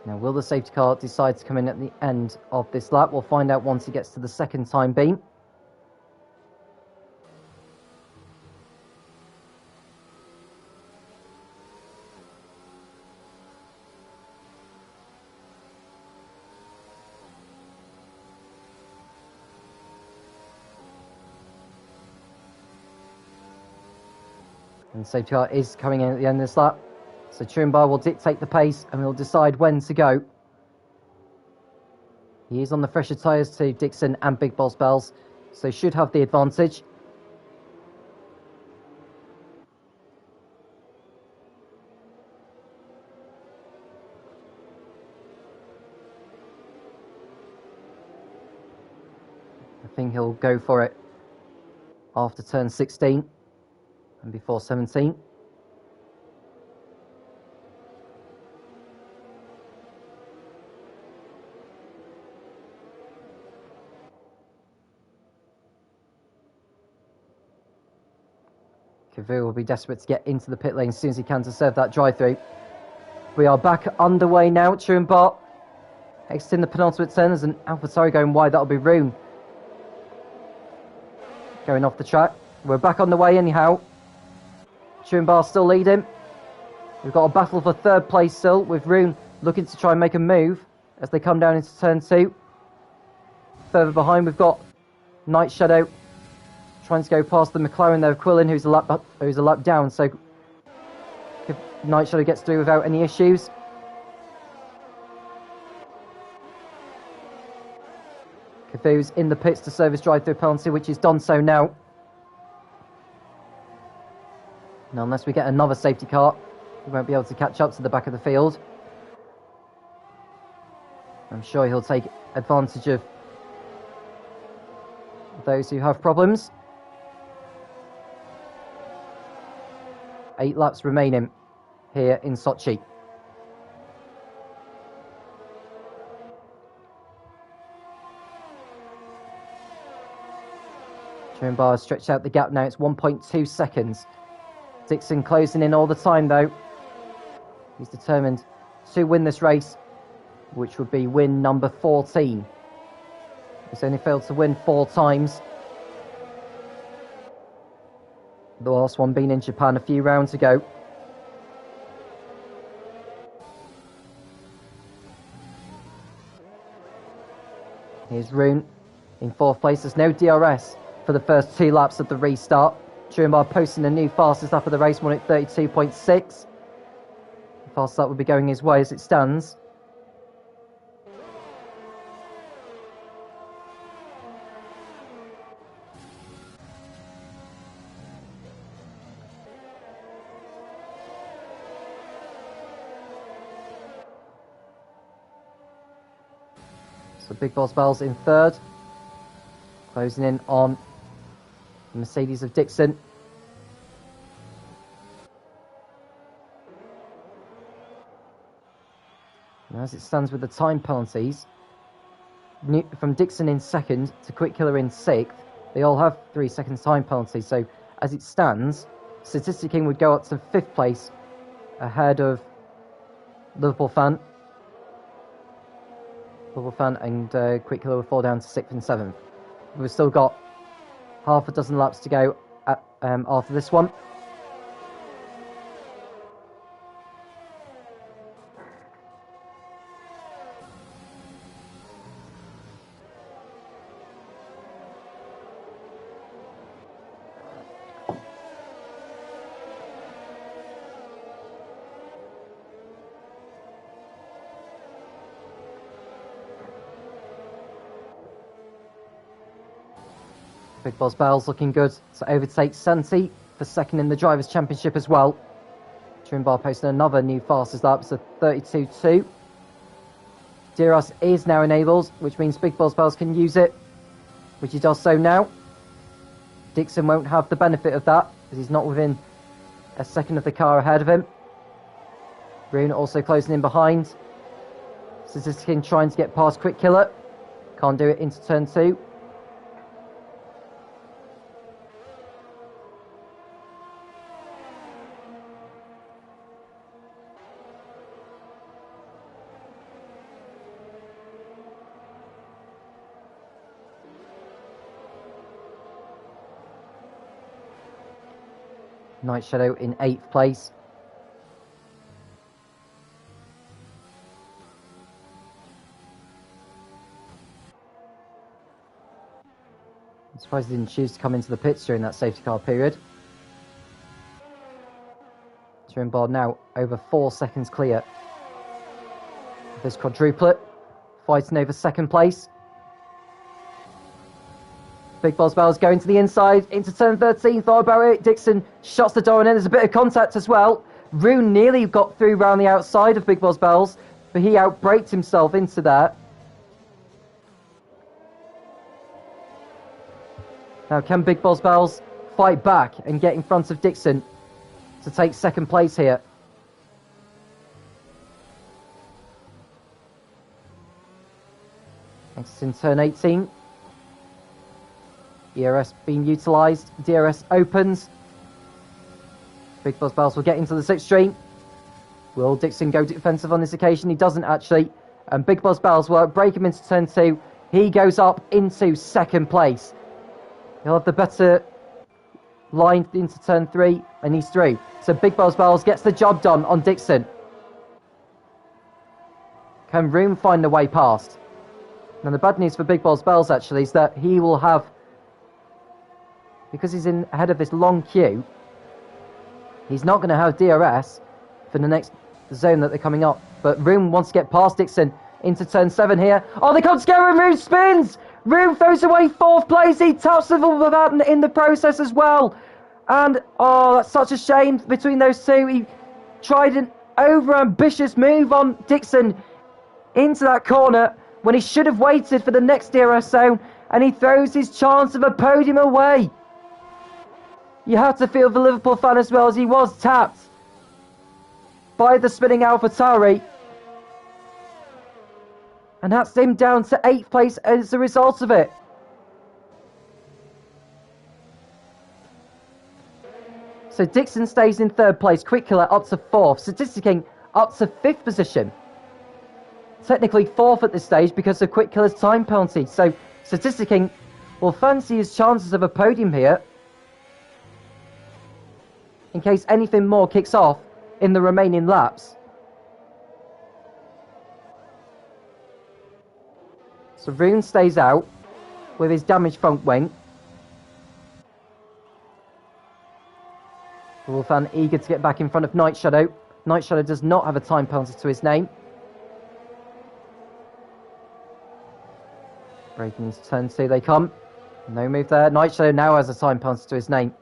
Speaker 1: Now, will the safety car decide to come in at the end of this lap? We'll find out once he gets to the second time beam. And the safety car is coming in at the end of this lap. So Turenbar will dictate the pace and will decide when to go. He is on the fresher tyres to Dixon and Big Boss Bells, so should have the advantage. I think he'll go for it after turn 16 and before 17. Cavu will be desperate to get into the pit lane as soon as he can to serve that drive-through. We are back underway now. Turenbar exiting the penultimate turn. There's an AlphaTauri going wide. That'll be Room going off the track. We're back on the way anyhow. Turenbar still leading. We've got a battle for third place still, with Room looking to try and make a move as they come down into turn 2. Further behind, we've got Night Shadow trying to go past the McLaren there of Quillen, who's a lap down, so if Night Shadow gets through without any issues. Cavu's in the pits to serve his drive-through penalty, which is done so now. Now, unless we get another safety car, we won't be able to catch up to the back of the field. I'm sure he'll take advantage of those who have problems. 8 laps remaining here in Sochi. Turenbar has stretched out the gap now. It's 1.2 seconds. Dixon closing in all the time though. He's determined to win this race, which would be win number 14. He's only failed to win 4 times. The last one being in Japan a few rounds ago. Here's Rune in 4th place. There's no DRS for the first 2 laps of the restart. Truenbar posting a new fastest lap of the race, one at 32.6. The fastest lap will be going his way as it stands. So Big Boss Bells in 3rd. Closing in on the Mercedes of Dixon. And as it stands with the time penalties, from Dixon in 2nd to Quick Killer in 6th, they all have 3 seconds time penalties. So as it stands, Statistic King would go up to 5th place ahead of Liverpool Fan. Liverpool Fan and Quick Killer will fall down to 6th and 7th. We've still got half a dozen laps to go after this one. Big Boss Bells looking good to overtake Santi for 2nd in the Drivers' Championship as well. Trimbar posting another new fastest lap, so 32.2. DRS is now enabled, which means Big Boss Bells can use it, which he does so now. Dixon won't have the benefit of that, because he's not within a second of the car ahead of him. Rune also closing in behind. Statistic trying to get past Quick Killer. Can't do it into turn 2. Night Shadow in 8th place. I'm surprised he didn't choose to come into the pits during that safety car period. Trimbar now over 4 seconds clear. This quadruplet fighting over 2nd place. Big Boss Bells going to the inside into turn 13. Thought about it. Dixon shuts the door and then there's a bit of contact as well. Rune nearly got through round the outside of Big Boss Bells, but he outbraked himself into that. Now can Big Boss Bells fight back and get in front of Dixon to take 2nd place here? Next in turn 18. ERS being utilised. DRS opens. Big Boss Bells will get into the 6th Will Dixon go defensive on this occasion? He doesn't actually. And Big Boss Bells will break him into turn 2. He goes up into 2nd place. He'll have the better line into turn 3 and he's through. So Big Boss Bells gets the job done on Dixon. Can Rune find a way past? Now the bad news for Big Boss Bells actually is that he will have, because he's in ahead of this long queue, he's not going to have DRS for the next zone that they're coming up. But Rune wants to get past Dixon into turn 7 here. Oh, they come together and Rune spins! Rune throws away 4th place. He taps the button in the process as well. And, oh, that's such a shame between those two. He tried an over-ambitious move on Dixon into that corner when he should have waited for the next DRS zone, and he throws his chance of a podium away. You have to feel the Liverpool fan as well, as he was tapped by the spinning AlphaTauri. And that's him down to 8th place as a result of it. So Dixon stays in 3rd place, Quick Killer up to 4th, Statistic King up to 5th position. Technically 4th at this stage because of Quick Killer's time penalty. So Statistic King will fancy his chances of a podium here, in case anything more kicks off in the remaining laps. So Rune stays out with his damaged front wing. Wolfan eager to get back in front of Night Shadow. Night Shadow does not have a time penalty to his name. Breaking into turn 2 they come. No move there. Night Shadow now has a time penalty to his name.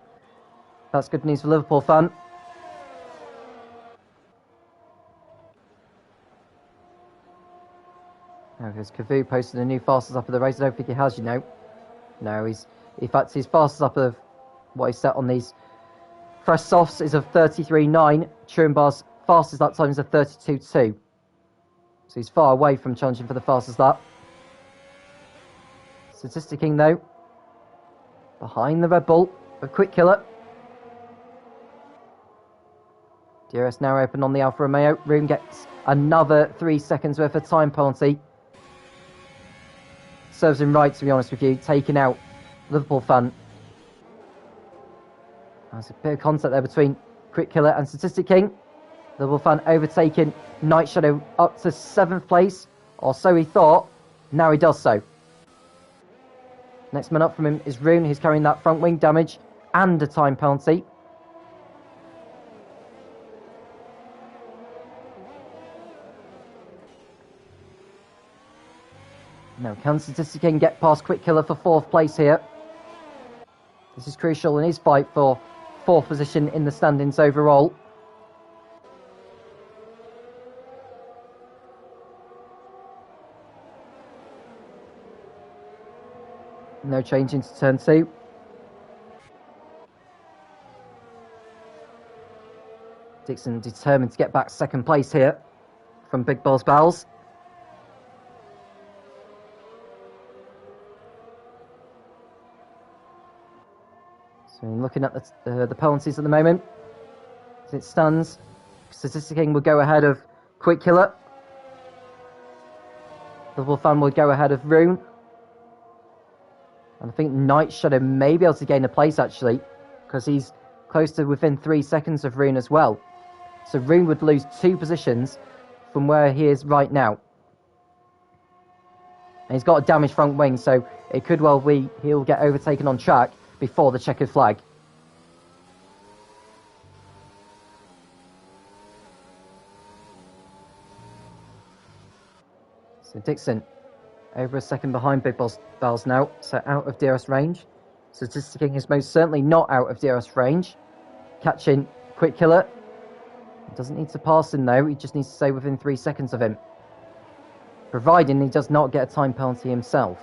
Speaker 1: That's good news for Liverpool fan. Now here's Cavu posting a new fastest up of the race. I don't think he has, you know. No, in fact, his fastest up of what he set on these fresh softs is of 33.9. Turenbar's fastest lap time is of 32.2. So he's far away from challenging for the fastest lap. Statistic King, though, behind the Red Bull of Quick Killer. DRS now open on the Alfa Romeo. Room gets another 3 seconds worth of time penalty. Serves him right, to be honest with you, taking out Liverpool fan. There's a bit of contact there between Quick Killer and Statistic King. Liverpool fan overtaking Night Shadow up to 7th place, or so he thought. Now he does so. Next man up from him is Rune. He's carrying that front wing damage and a time penalty. Now, can Statistic King get past Quick Killer for 4th place here? This is crucial in his fight for 4th position in the standings overall. No change into turn 2. Dixon determined to get back 2nd place here from Big Balls Bowles. So looking at the penalties at the moment, as it stands, Statistic King will go ahead of Quick Killer. Liverpool fan will go ahead of Rune. And I think Night Shadow may be able to gain a place, actually, because he's close to within 3 seconds of Rune as well. So Rune would lose 2 positions from where he is right now. And he's got a damaged front wing, so it could well be he'll get overtaken on track before the checkered flag. So Dixon over a second behind Big Bells now, so out of DRS range. Statistic King is most certainly not out of DRS range. Catching Quick Killer. He doesn't need to pass him though, he just needs to stay within 3 seconds of him. Providing he does not get a time penalty himself.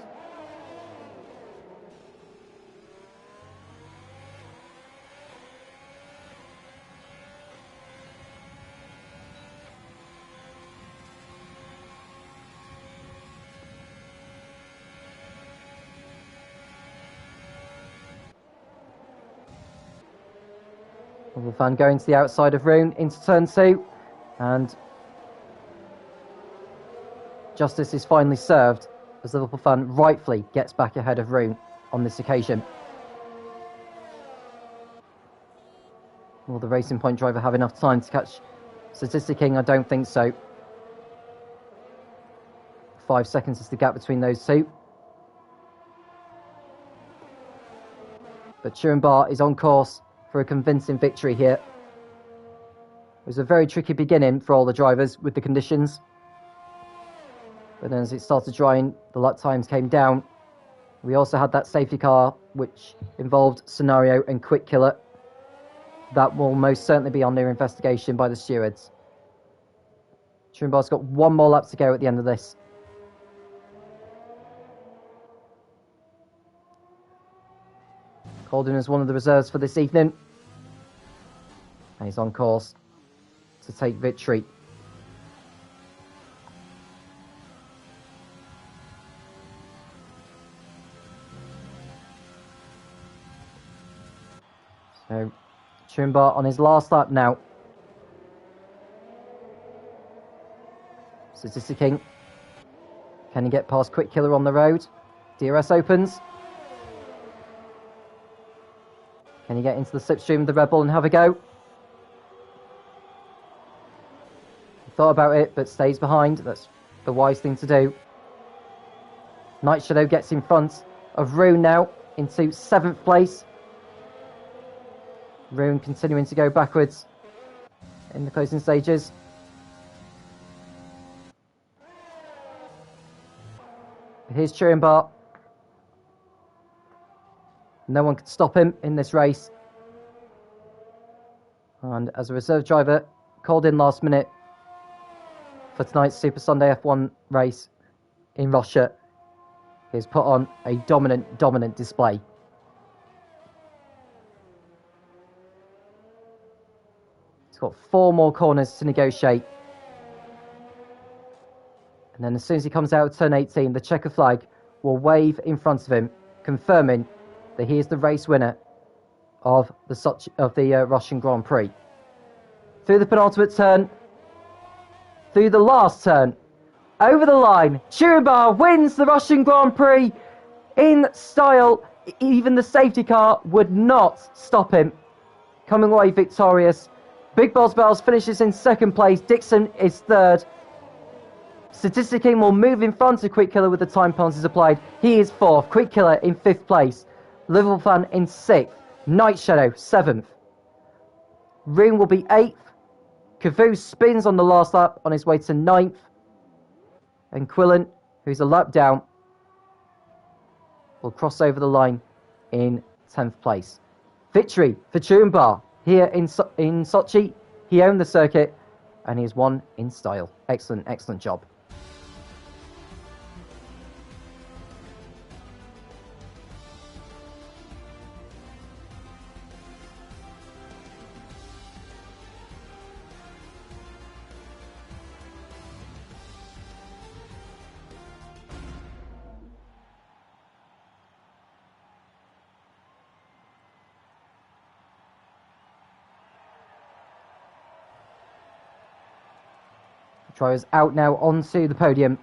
Speaker 1: Fan going to the outside of Rune into turn 2, and justice is finally served as Liverpool fan rightfully gets back ahead of Rune on this occasion. Will the Racing Point driver have enough time to catch Statistic King? I don't think so. 5 seconds is the gap between those two. But Turenbar is on course for a convincing victory here. It was a very tricky beginning for all the drivers with the conditions. But then as it started drying, the lap times came down. We also had that safety car, which involved Scenario and Quick Killer. That will most certainly be under investigation by the stewards. Turenbar's got 1 more lap to go at the end of this. Called in as one of the reserves for this evening. And he's on course to take victory. So, Turenbar on his last lap now. Statistic King. Can he get past Quick Killer on the road? DRS opens. Can he get into the slipstream of the Red Bull and have a go? He thought about it, but stays behind. That's the wise thing to do. Night Shadow gets in front of Rune now into 7th place. Rune continuing to go backwards in the closing stages. Here's Turing Bar. No one could stop him in this race. And as a reserve driver, called in last minute for tonight's Super Sunday F1 race in Russia, he's put on a dominant display. He's got 4 more corners to negotiate. And then as soon as he comes out of turn 18, the checker flag will wave in front of him, confirming that he is the race winner of the Russian Grand Prix. Through the penultimate turn, through the last turn, over the line, Turing wins the Russian Grand Prix in style. Even the safety car would not stop him. Coming away victorious. Big Boss Bells finishes in 2nd place. Dixon is 3rd. Statistic King will move in front of Quick Killer with the time penalties applied. He is 4th. Quick Killer in 5th place. Liverpool Fan in 6th. Night Shadow 7th. Rune will be 8th. Kavoo spins on the last lap on his way to 9th. And Quillen, who's a lap down, will cross over the line in 10th place. Victory for Turing here in Sochi. He owned the circuit and he has won in style. Excellent job. Drivers out now onto the podium.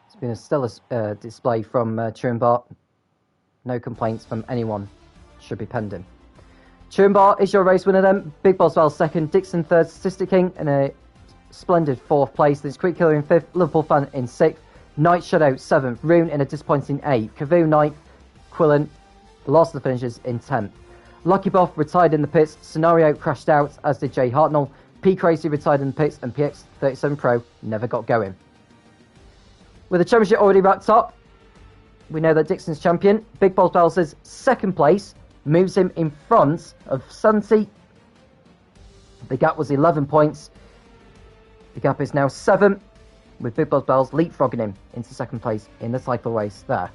Speaker 1: It's been a stellar display from Turing. No complaints from anyone. Should be pending. Turing is your race winner then. Big Boss Val 2nd, Dixon 3rd, Statistic King in a splendid 4th place. There's Quick Killer in 5th, Liverpool Fan in 6th. Night Shadow 7th, Rune in a disappointing 8th, Kavoo 9th, Quillen, the last of the finishers, in 10th. Lucky Buff retired in the pits, Scenario crashed out, as did Jay Hartnell, P Crazy retired in the pits, and PX37 Pro never got going. With the championship already wrapped up, we know that Dixon's champion. Big Balls Bells' 2nd place moves him in front of Santi. The gap was 11 points. The gap is now 7. With Big Boss Bells leapfrogging him into 2nd place in the title race there.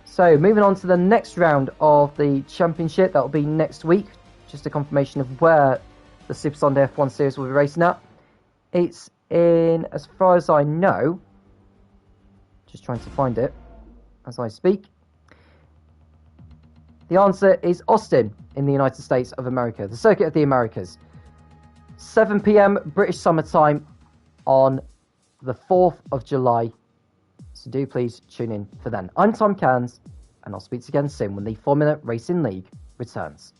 Speaker 1: So moving on to the next round of the championship, that will be next week. Just a confirmation of where the Super Sunday F1 series will be racing at. It's in, as far as I know, just trying to find it as I speak. The answer is Austin in the United States of America, the Circuit of the Americas. 7 PM British Summer Time on the 4th of July. So do please tune in for then. I'm Tom Cairns, and I'll speak to you again soon when the Formula Racing League returns.